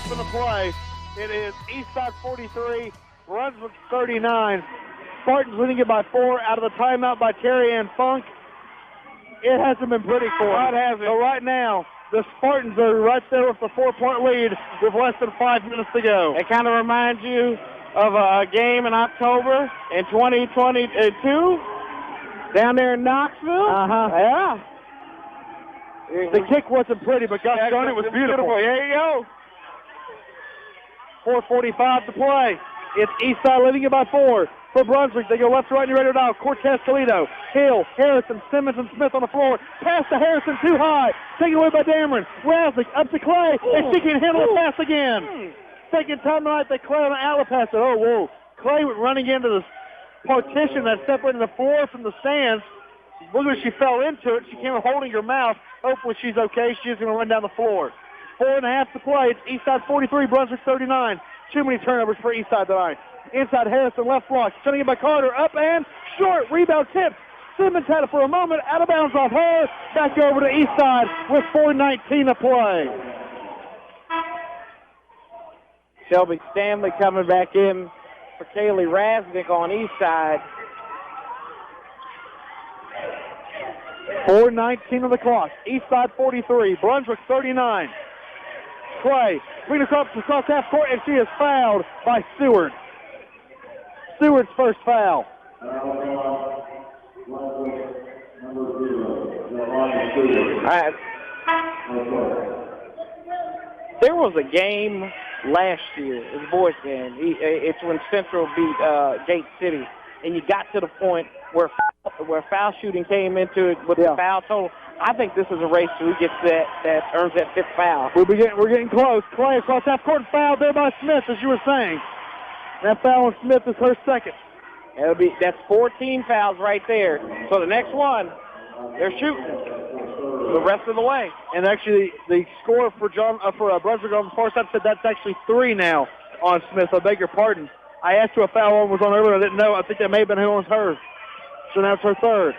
For the play, it is Eastside 43, Brunswick 39. Spartans winning it by 4 out of the timeout by Terry Ann Funk. It hasn't been pretty for them. It hasn't. So right now, the Spartans are right there with the 4-point lead with less than 5 minutes to go. It kind of reminds you of a game in October in 2022 down there in Knoxville. Yeah. The kick wasn't pretty, but gosh darn it was beautiful. There you go. 4:45 to play. It's Eastside leading it by 4. For Brunswick, they go left to right and ready now. Cortez Toledo, Hill, Harrison, Simmons, and Smith on the floor. Pass to Harrison, too high. Taken away by Dameron. Razzlick up to Clay, and she can handle the pass again. Second time tonight that Clay on the outlet pass. Oh, whoa. Clay went running into the partition that separated the floor from the stands. Look at she fell into it. She came holding her mouth. Hopefully she's okay. She's going to run down the floor. 4.5 to play. It's Eastside 43, Brunswick 39. Too many turnovers for Eastside tonight. Inside Harrison, left block. Sending it by Carter. Up and short. Rebound tip. Simmons had it for a moment. Out of bounds off her. Back over to Eastside with 4:19 to play. Shelby Stanley coming back in for Kaylee Rasnick on Eastside. 4:19 on the clock. Eastside 43, Brunswick 39. Clay bringing across half court, and she is fouled by Stewart. Stewart's first foul. There was a game last year, it was a boys game. It's when Central beat Gate City, and you got to the point where foul shooting came into it with the foul total. I think this is a race to who gets that earns that 5th foul. We're getting close. Clay across half court, fouled there by Smith, as you were saying. That foul on Smith is her second. That's 14 fouls right there. So the next one, they're shooting the rest of the way. And actually, the score for Brunswick on the far side said that's actually 3 now on Smith. I beg your pardon. I asked who a foul on was on earlier. I didn't know. I think that may have been who was hers. So now it's her third.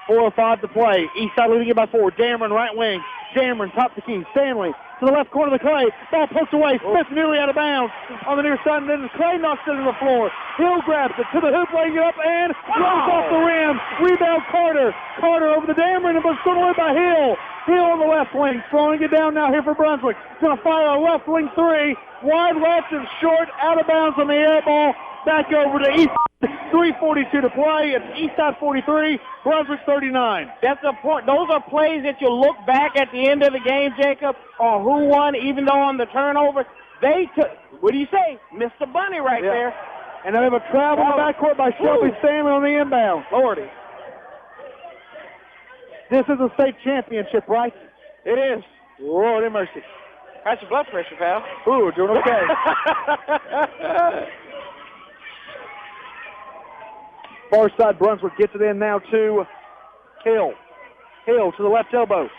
4:05 to play. Eastside leading it by 4. Dameron right wing. Dameron top the key. Stanley to the left corner of the Clay. Ball poked away. Smith nearly out of bounds on the near side, and then Clay knocks it to the floor. Hill grabs it to the hoop, laying it up, and runs off the rim. Rebound Carter. Carter over the Dameron, and was thrown away by Hill. Hill on the left wing, throwing it down now here for Brunswick. Going to fire a left wing 3. Wide left and short, out of bounds on the air ball. Back over to East. 3:42 to play. It's Eastside 43, Brunswick 39. That's the point. Those are plays that you look back at the end of the game, Jacob, on who won, even though on the turnover, they took, what do you say, Mr. Bunny right there. And they have a travel in the backcourt by Shelby Stanley on the inbound. Lordy. This is a state championship, right? It is. Lord have mercy. How's your blood pressure, pal? Ooh, doing okay. Far side Brunswick gets it in now to Hill. Hill to the left elbow.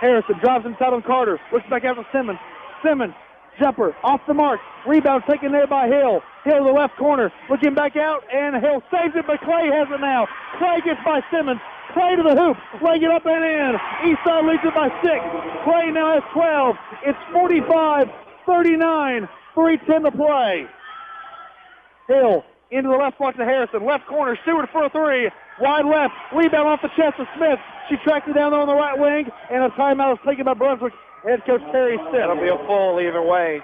Harrison drives inside on Carter. Looks back out to Simmons. Simmons, jumper, off the mark. Rebound taken there by Hill. Hill to the left corner. Looking back out, and Hill saves it, but Clay has it now. Clay gets by Simmons. Clay to the hoop. Laying it up and in. Eastside leads it by 6. Clay now has 12. It's 45-39. 3:10 to play. Hill into the left block to Harrison. Left corner, Stewart for a 3. Wide left, rebound off the chest of Smith. She tracked it down there on the right wing, and a timeout is taken by Brunswick head coach Terry Stitt. It'll be a full either way.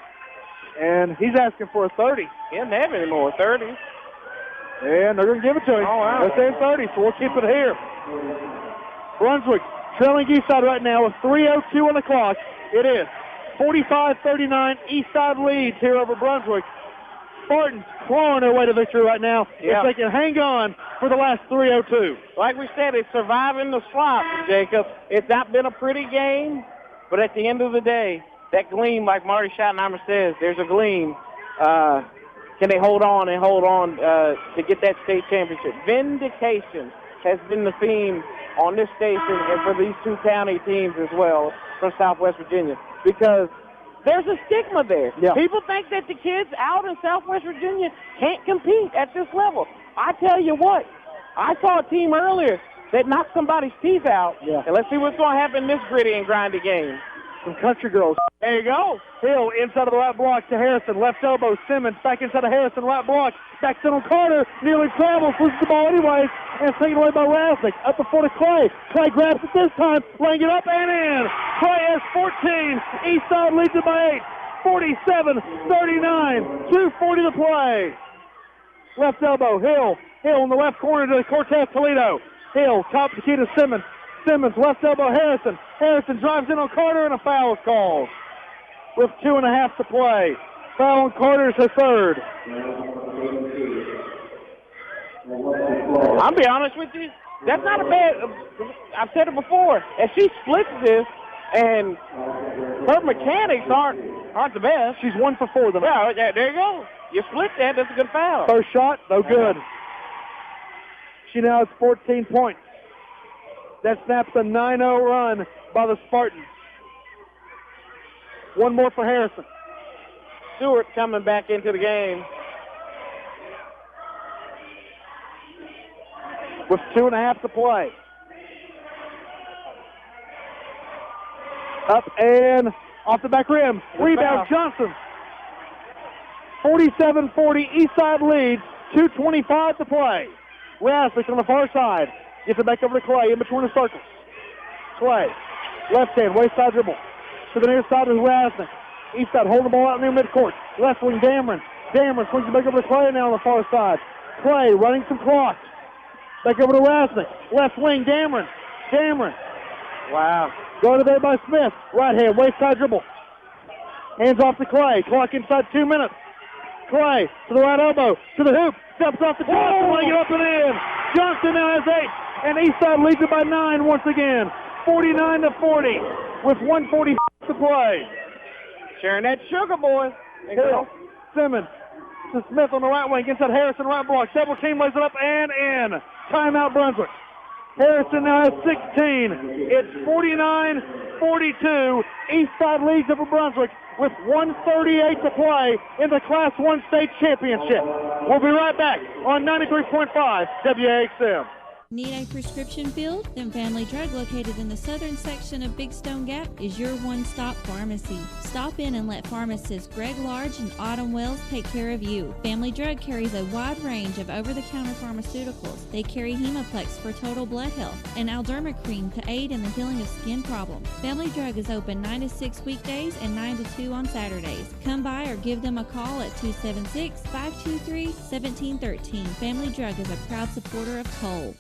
And he's asking for a 30. He doesn't have any more, 30. And they're going to give it to him. Oh, wow. They're saying 30, so we'll keep it here. Brunswick trailing Eastside right now with 3:02 on the clock. It is 45-39. Eastside leads here over Brunswick. Spartans clawing their way to victory right now. Yeah. If they can hang on for the last 3:02. Like we said, it's surviving the slop, Jacob. It's not been a pretty game, but at the end of the day, that gleam, like Marty Schottenheimer says, there's a gleam. Can they hold on to get that state championship? Vindication has been the theme on this station and for these two county teams as well from Southwest Virginia, because there's a stigma there. Yeah. People think that the kids out in Southwest Virginia can't compete at this level. I tell you what, I saw a team earlier that knocked somebody's teeth out. Yeah. And let's see what's going to happen in this gritty and grindy game. Some country girls. There you go. Hill inside of the right block to Harrison. Left elbow, Simmons back inside of Harrison. Right block. Back in on Carter. Nearly travels. Loses the ball anyways. And taken away by Rasnick. Up the floor to Clay. Clay grabs it this time. Laying it up and in. Clay has 14. Eastside leads it by 8. 47-39. 2:40 to play. Left elbow. Hill. Hill in the left corner to Cortez Toledo. Hill top the key to Simmons. Simmons, left elbow, Harrison. Harrison drives in on Carter, and a foul is called. With 2.5 to play. Foul on Carter's her third. I'll be honest with you, that's not a bad, I've said it before, as she splits this, and her mechanics aren't the best. She's 1 for 4. Yeah, there you go. You split that, that's a good foul. First shot, no good. She now has 14 points. That snaps a 9-0 run by the Spartans. One more for Harrison. Stewart coming back into the game. With 2.5 to play. Up and off the back rim. Rebound, Johnson. 47-40, Eastside leads. 2:25 to play. Rasnick on the far side. Gets it back over to Clay in between the circles. Clay, left hand, waist side dribble. To the near side is Rasnick. Eastside holding the ball out near midcourt. Left wing, Dameron. Dameron swings it back over to Clay now on the far side. Clay running some clock. Back over to Rasnick. Left wing, Dameron. Dameron. Wow. Going to there by Smith. Right hand, waist side dribble. Hands off to Clay. Clock inside 2 minutes. Clay to the right elbow, to the hoop. Steps off the Johnson, laying it up and in. Johnson now has 8. And Eastside leads it by 9 once again. 49-40 with 1:40 to play. Sharing that sugar, boys. Hill, Simmons to Smith on the right wing. Inside Harrison, right block. Double team, lays it up and in. Timeout Brunswick. Harrison now has 16. It's 49-42. Eastside leads over Brunswick with 1:38 to play in the Class 1 state championship. We'll be right back on 93.5 WAXM. Need a prescription filled? Then Family Drug, located in the southern section of Big Stone Gap, is your one-stop pharmacy. Stop in and let pharmacists Greg Large and Autumn Wells take care of you. Family Drug carries a wide range of over-the-counter pharmaceuticals. They carry Hemoplex for total blood health and Alderma cream to aid in the healing of skin problems. Family Drug is open 9 to 6 weekdays and 9 to 2 on Saturdays. Come by or give them a call at 276-523-1713. Family Drug is a proud supporter of Toll.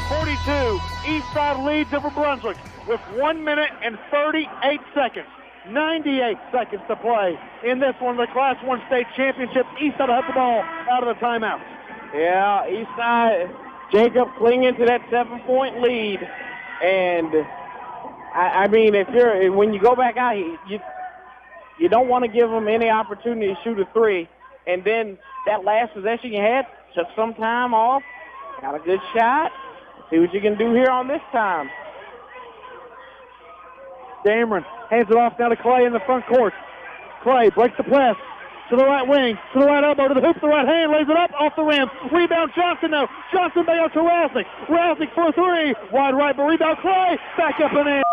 42. Eastside leads over Brunswick with 1 minute and 38 seconds. 98 seconds to play in this one, the Class 1 state championship. Eastside will have the ball out of the timeout. Yeah, Eastside, Jacob clinging to that 7-point lead. And, I mean, when you go back out, you don't want to give them any opportunity to shoot a 3. And then that last possession you had, took some time off, got a good shot. See what you can do here on this time. Dameron hands it off now to Clay in the front court. Clay breaks the press to the right wing, to the right elbow, to the hoop, to the right hand, lays it up off the rim. Rebound Johnson now. Johnson back out to Rasnick. Rasnick for a 3. Wide right, but rebound Clay. Back up and in.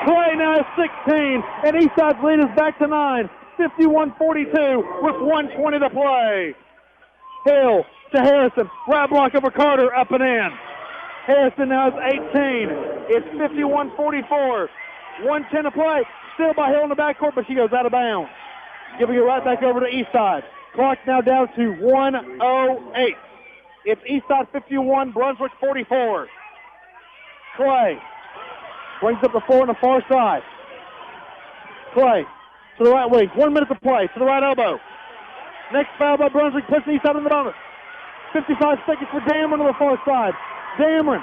Clay now has 16, and Eastside's lead is back to 9. 51-42 with 1:20 to play. Hill to Harrison. Right block over Carter, up and in. Harrison now has 18. It's 51-44. 1:10 to play. Still by Hill in the backcourt, but she goes out of bounds. Giving it right back over to Eastside. Clock now down to 1:08. It's Eastside 51, Brunswick 44. Clay brings up the 4 on the far side. Clay to the right wing. 1 minute to play. To the right elbow. Next foul by Brunswick puts the Eastside in the bonus. 55 seconds for Dameron on the far side. Dameron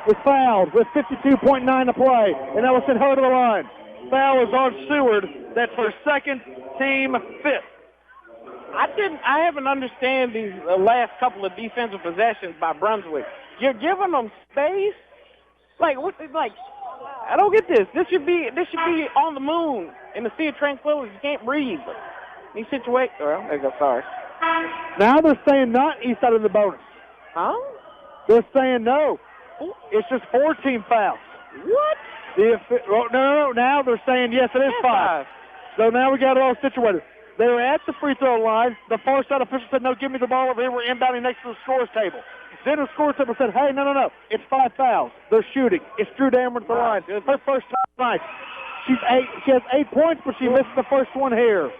was fouled with 52.9 to play, and that will send her to the line. Foul is on Seward. That's her second, team fifth. I haven't understand these last couple of defensive possessions by Brunswick. You're giving them space. Like I don't get this. This should be on the moon in the sea of tranquility. You can't breathe. These situations. Well, there you go. Sorry. Now they're saying not Eastside in the bonus. Huh? They're saying no. It's just 4-team fouls. What? No. Now they're saying yes, it is 5. So now we got it all situated. They were at the free throw line. The far side official said, no, give me the ball over here. We're inbounding next to the scores table. Then the scores table said, hey, no. It's 5 fouls. They're shooting. It's Drew Dameron at the line. Her first time tonight. She has 8 points, but she missed the first one here.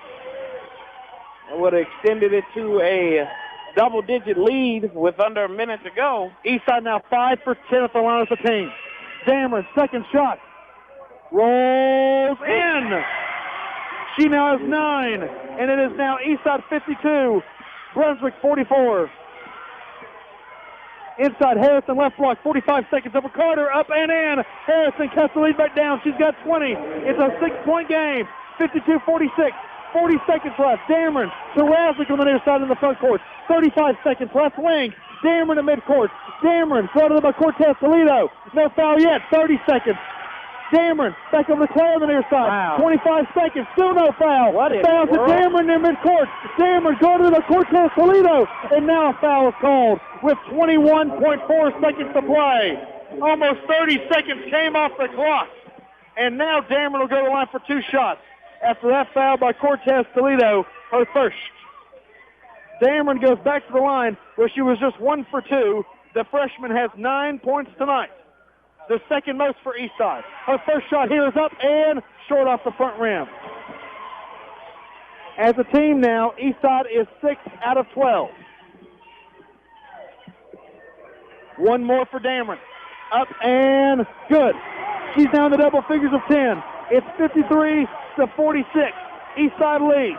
I would have extended it to a double-digit lead with under a minute to go. Eastside now 5 for 10 at the line of the team. Dameron, second shot. Rolls in. She now has 9, and it is now Eastside 52, Brunswick 44. Inside Harrison, left block, 45 seconds over Carter, up and in. Harrison cuts the lead back down. She's got 20. It's a 6-point game, 52-46. 40 seconds left. Dameron to Razlick on the near side in the front court. 35 seconds left wing. Dameron to midcourt. Dameron floated by Cortez Toledo. No foul yet. 30 seconds. Dameron back over to Clay on the near side. Wow. 25 seconds. Still no foul. Foul to Dameron near midcourt. Dameron going to the Cortez Toledo. And now a foul is called with 21.4 seconds to play. Almost 30 seconds came off the clock. And now Dameron will go to the line for 2 shots. After that foul by Cortez Toledo, her first. Dameron goes back to the line where she was just 1 for 2. The freshman has 9 points tonight. The second most for Eastside. Her first shot here is up and short off the front rim. As a team now, Eastside is 6 out of 12. One more for Dameron. Up and good. She's now in the double figures of 10. It's 53-46. Eastside lead.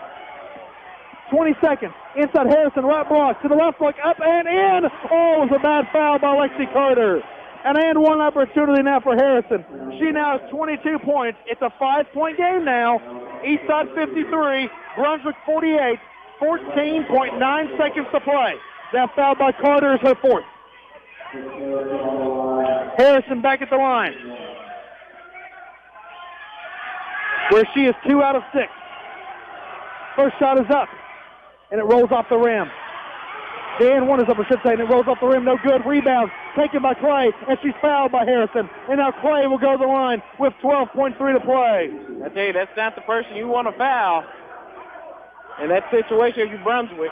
20 seconds. Inside Harrison, right block to the left block, up and in. Oh, it was a bad foul by Lexi Carter. And one opportunity now for Harrison. She now has 22 points. It's a 5-point game now. Eastside 53, Brunswick 48, 14.9 seconds to play. That foul by Carter is her fourth. Harrison back at the line, where she is 2 out of 6. First shot is up, and it rolls off the rim. Dan one is up, I should say, and it rolls off the rim. No good. Rebound taken by Clay, and she's fouled by Harrison. And now Clay will go to the line with 12.3 to play. I tell you, that's not the person you want to foul in that situation if you're Brunswick.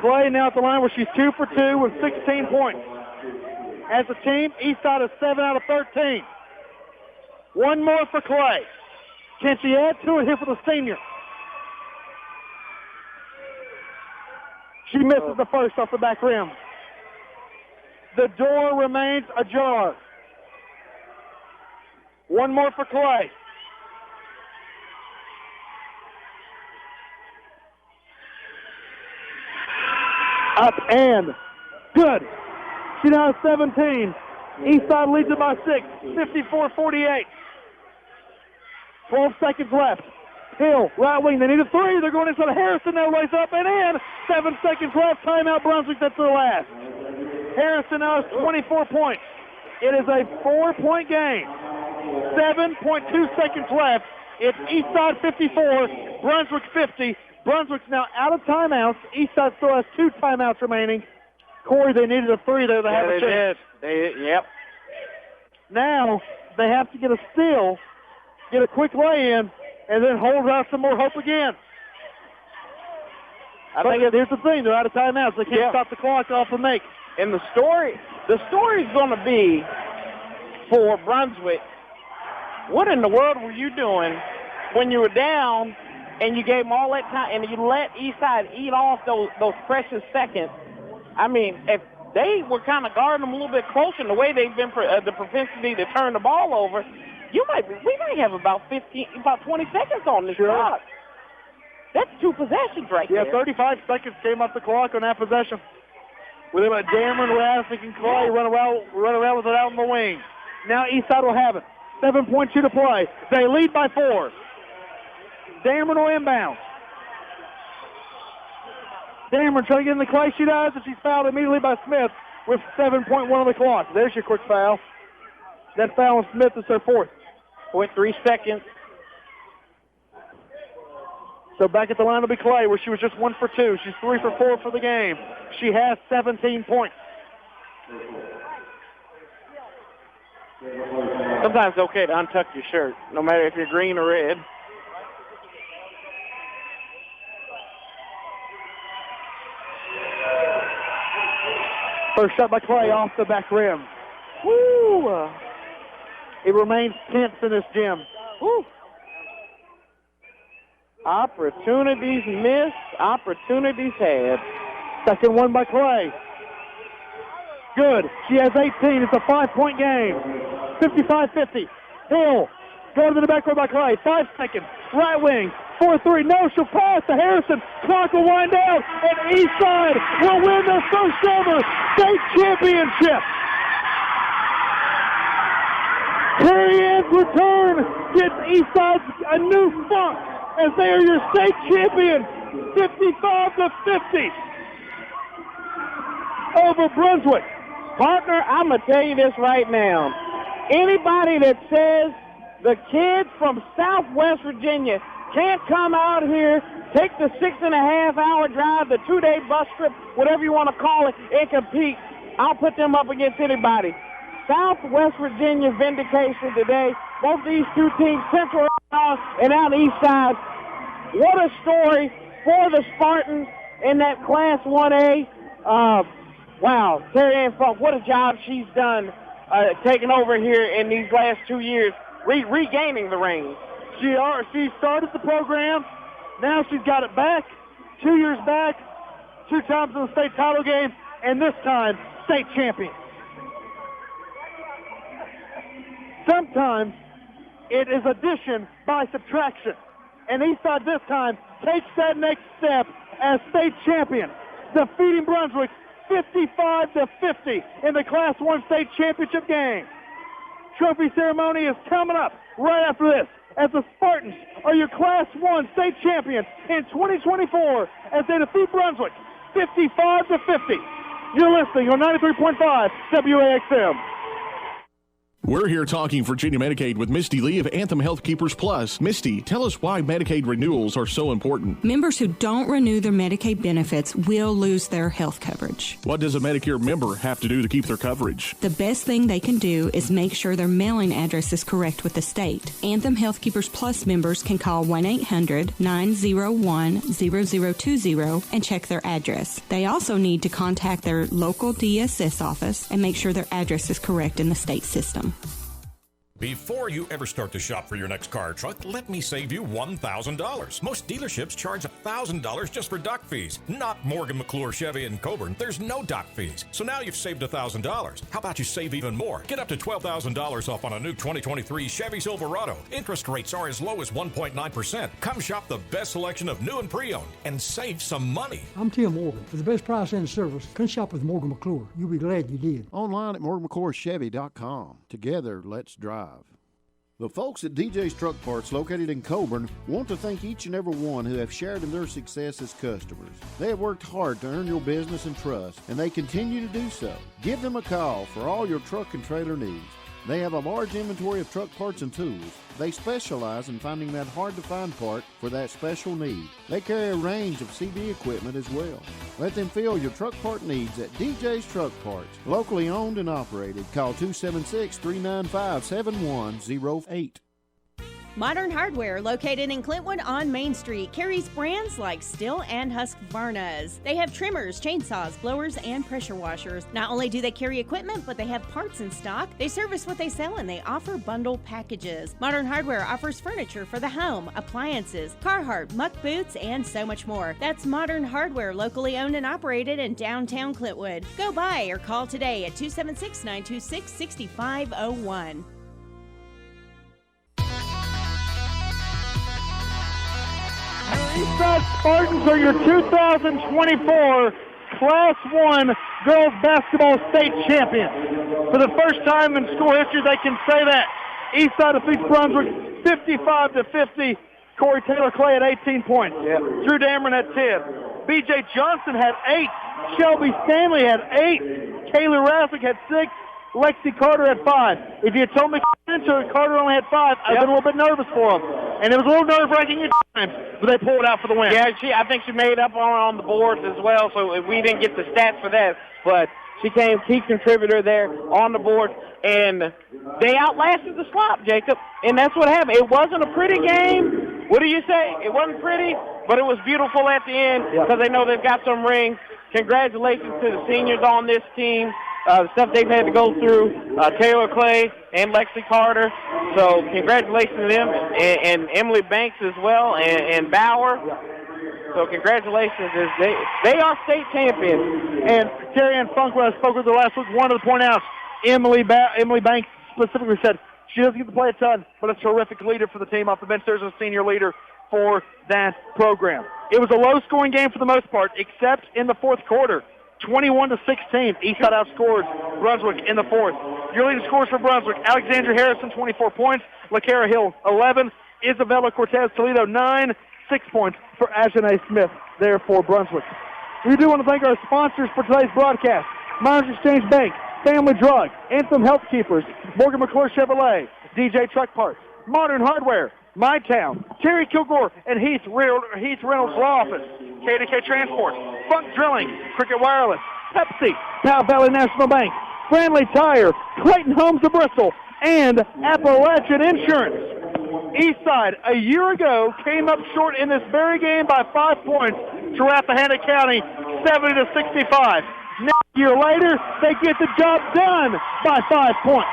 Clay now at the line where she's 2 for 2 with 16 points. As a team, Eastside is 7 out of 13. One more for Clay. Can she add to it here for the senior? She misses the first off the back rim. The door remains ajar. One more for Clay. Up and good. She now has 17. Eastside leads it by 6, 54-48. 12 seconds left. Hill, right wing, they need a 3. They're going inside of Harrison, now lays up and in. 7 seconds left, timeout Brunswick, that's their last. Harrison now has 24 points. It is a 4-point game. 7.2 seconds left. It's Eastside 54, Brunswick 50. Brunswick's now out of timeouts. Eastside still has 2 timeouts remaining. Corey, they needed a 3 there to have a chance. Yep. Now they have to get a steal, get a quick lay-in, and then hold out some more hope again. I think here's the thing. They're out of timeouts. They can't stop the clock off and make. And the story is going to be for Brunswick, what in the world were you doing when you were down and you gave them all that time and you let Eastside eat off those precious seconds? I mean, if they were kind of guarding them a little bit closer in the way they've been the propensity to turn the ball over, We might have about 20 seconds on this clock. That's 2 possessions right there. Yeah, 35 seconds came off the clock on that possession. With about Dameron, Rassick, and Clay run around with it out on the wing. Now Eastside will have it. 7.2 to play. They lead by 4. Dameron will inbound. Dameron trying to get in the Clay. She does, and she's fouled immediately by Smith with 7.1 on the clock. There's your quick foul. That foul on Smith is her 4th. 0.3 seconds. So back at the line will be Clay, where she was just 1 for 2. She's 3 for 4 for the game. She has 17 points. Sometimes it's okay to untuck your shirt, no matter if you're green or red. First shot by Clay off the back rim. Woo! It remains tense in this gym. Woo! Opportunities missed, opportunities had. Second one by Clay. Good. She has 18. It's a 5-point game. 55-50. Hill. Go to the back row by Clay. 5 seconds. Right wing. 4-3. No, she'll pass to Harrison. Clock will wind down. And Eastside will win their first ever state championship. Terry Ann's return gets Eastside a new funk as they are your state champions. 55-50 over Brunswick. Partner, I'm going to tell you this right now. Anybody that says the kids from Southwest Virginia can't come out here, take the 6.5-hour drive, the 2-day bus trip, whatever you want to call it, and compete, I'll put them up against anybody. Southwest Virginia vindication today. Both these two teams, Central and out Eastside. What a story for the Spartans in that Class 1A. Wow, Terry Ann Funk, what a job she's done taking over here in these last 2 years, regaining the reins. She started the program. Now she's got it back. 2 years back, 2 times in the state title game, and this time, state champion. Sometimes it is addition by subtraction. And Eastside this time takes that next step as state champion, defeating Brunswick 55-50 in the Class 1 state championship game. Trophy ceremony is coming up right after this, as the Spartans are your Class 1 state champions in 2024 as they defeat Brunswick 55-50. You're listening on 93.5 WAXM. We're here talking Virginia Medicaid with Misty Lee of Anthem Healthkeepers Plus. Misty, tell us why Medicaid renewals are so important. Members who don't renew their Medicaid benefits will lose their health coverage. What does a Medicare member have to do to keep their coverage? The best thing they can do is make sure their mailing address is correct with the state. Anthem Healthkeepers Plus members can call 1-800-901-0020 and check their address. They also need to contact their local DSS office and make sure their address is correct in the state system. Before you ever start to shop for your next car or truck, let me save you $1,000. Most dealerships charge $1,000 just for dock fees. Not Morgan, McClure, Chevy, and Coburn. There's no dock fees. So now you've saved $1,000. How about you save even more? Get up to $12,000 off on a new 2023 Chevy Silverado. Interest rates are as low as 1.9%. Come shop the best selection of new and pre-owned and save some money. I'm Tim Morgan. For the best price and service, come shop with Morgan McClure. You'll be glad you did. Online at MorganMcClureChevy.com. Together, let's drive. The folks at DJ's Truck Parts, located in Coburn, want to thank each and every one who have shared in their success as customers. They have worked hard to earn your business and trust, and they continue to do so. Give them a call for all your truck and trailer needs. They have a large inventory of truck parts and tools. They specialize in finding that hard-to-find part for that special need. They carry a range of CB equipment as well. Let them fill your truck part needs at DJ's Truck Parts. Locally owned and operated. Call 276-395-7108. Modern Hardware, located in Clintwood on Main Street, carries brands like Stihl and Husqvarna's. They have trimmers, chainsaws, blowers, and pressure washers. Not only do they carry equipment, but they have parts in stock. They service what they sell, and they offer bundle packages. Modern Hardware offers furniture for the home, appliances, Carhartt, Muck boots, and so much more. That's Modern Hardware, locally owned and operated in downtown Clintwood. Go by or call today at 276-926-6501. Eastside Spartans are your 2024 Class 1 girls basketball state champions. For the first time in school history, they can say that. Eastside defeats Brunswick 55-50. Corey Taylor Clay had 18 points. Drew Dameron had 10. B.J. Johnson had 8. Shelby Stanley had 8. Kaylee Rassick had 6. Lexi Carter had 5. If you had told me Carter only had 5, I'd been a little bit nervous for him. And it was a little nerve-wracking at times, but they pulled out for the win. Yeah, I think she made up on the boards as well, so we didn't get the stats for that. But she came key contributor there on the board, and they outlasted the slop, Jacob. And that's what happened. It wasn't a pretty game. What do you say? It wasn't pretty, but it was beautiful at the end because they know they've got some rings. Congratulations to the seniors on this team. The stuff they've had to go through, Taylor Clay and Lexi Carter. So congratulations to them, and Emily Banks as well, and Bauer. So congratulations. They are state champions. And Terry Ann Funk, when I spoke with her last week, wanted to point out Emily Banks specifically said she doesn't get to play a ton, but a terrific leader for the team off the bench. There's a senior leader for that program. It was a low-scoring game for the most part, except in the fourth quarter. 21-16. Eastside outscored Brunswick in the fourth. Your leading scores for Brunswick: Alexandra Harrison, 24 points. LaCara Hill, 11. Isabella Cortez Toledo, 9. 6 points for Ajane Smith there for Brunswick. We do want to thank our sponsors for today's broadcast: Miners Exchange Bank, Family Drug, Anthem Healthkeepers, Morgan McClure Chevrolet, DJ Truck Parts, Modern Hardware, My Town, Terry Kilgore and Heath Reynolds Law Office, KDK Transport, Funk Drilling, Cricket Wireless, Pepsi, Powell Valley National Bank, Friendly Tire, Clayton Homes of Bristol, and Appalachian Insurance. Eastside, a year ago, came up short in this very game by 5 points to Rappahannock County, 70-65. Now, a year later, they get the job done by 5 points.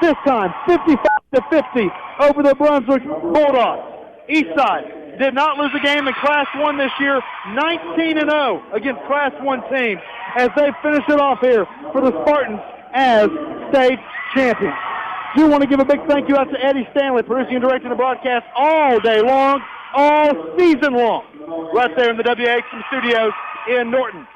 This time, 55-50 over the Brunswick Bulldogs. Eastside did not lose a game in Class 1 this year, 19-0 against Class 1 teams as they finish it off here for the Spartans as state champions. Do want to give a big thank you out to Eddie Stanley, producing and directing the broadcast all day long, all season long, right there in the WAXM studios in Norton.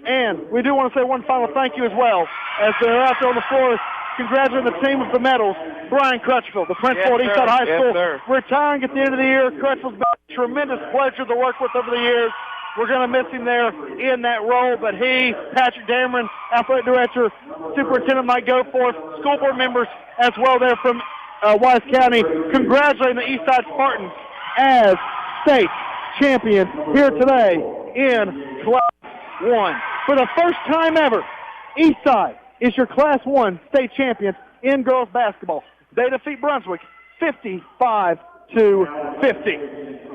And we do want to say one final thank you as well as they're out there on the floor congratulating the team with the medals. Brian Crutchfield, the principal at Eastside High School, retiring at the end of the year. Crutchfield's been a tremendous pleasure to work with over the years. We're going to miss him there in that role, but he, Patrick Dameron, athletic director, Superintendent Mike Goforth, school board members as well there from Wise County, congratulating the Eastside Spartans as state champions here today in Class 1. For the first time ever, Eastside is your Class 1 state champions in girls basketball. They defeat Brunswick 55-50.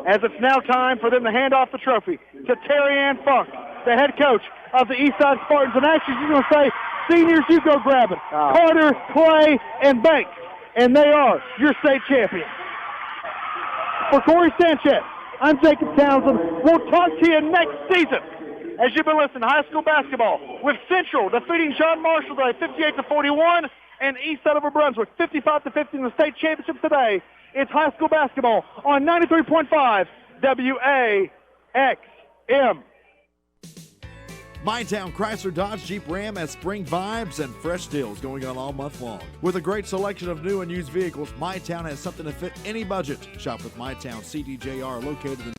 As it's now time for them to hand off the trophy to Terry Ann Funk, the head coach of the Eastside Spartans. And actually, she's going to say, seniors, you go grab it. Carter, Clay, and Banks. And they are your state champions. For Corey Sanchez, I'm Jacob Townsend. We'll talk to you next season as you've been listening to high school basketball with Central defeating John Marshall today 58-41 and Eastside over Brunswick 55-50 in the state championship today. It's high school basketball on 93.5 WAXM. MyTown Chrysler Dodge Jeep Ram has spring vibes and fresh deals going on all month long. With a great selection of new and used vehicles, MyTown has something to fit any budget. Shop with MyTown CDJR located in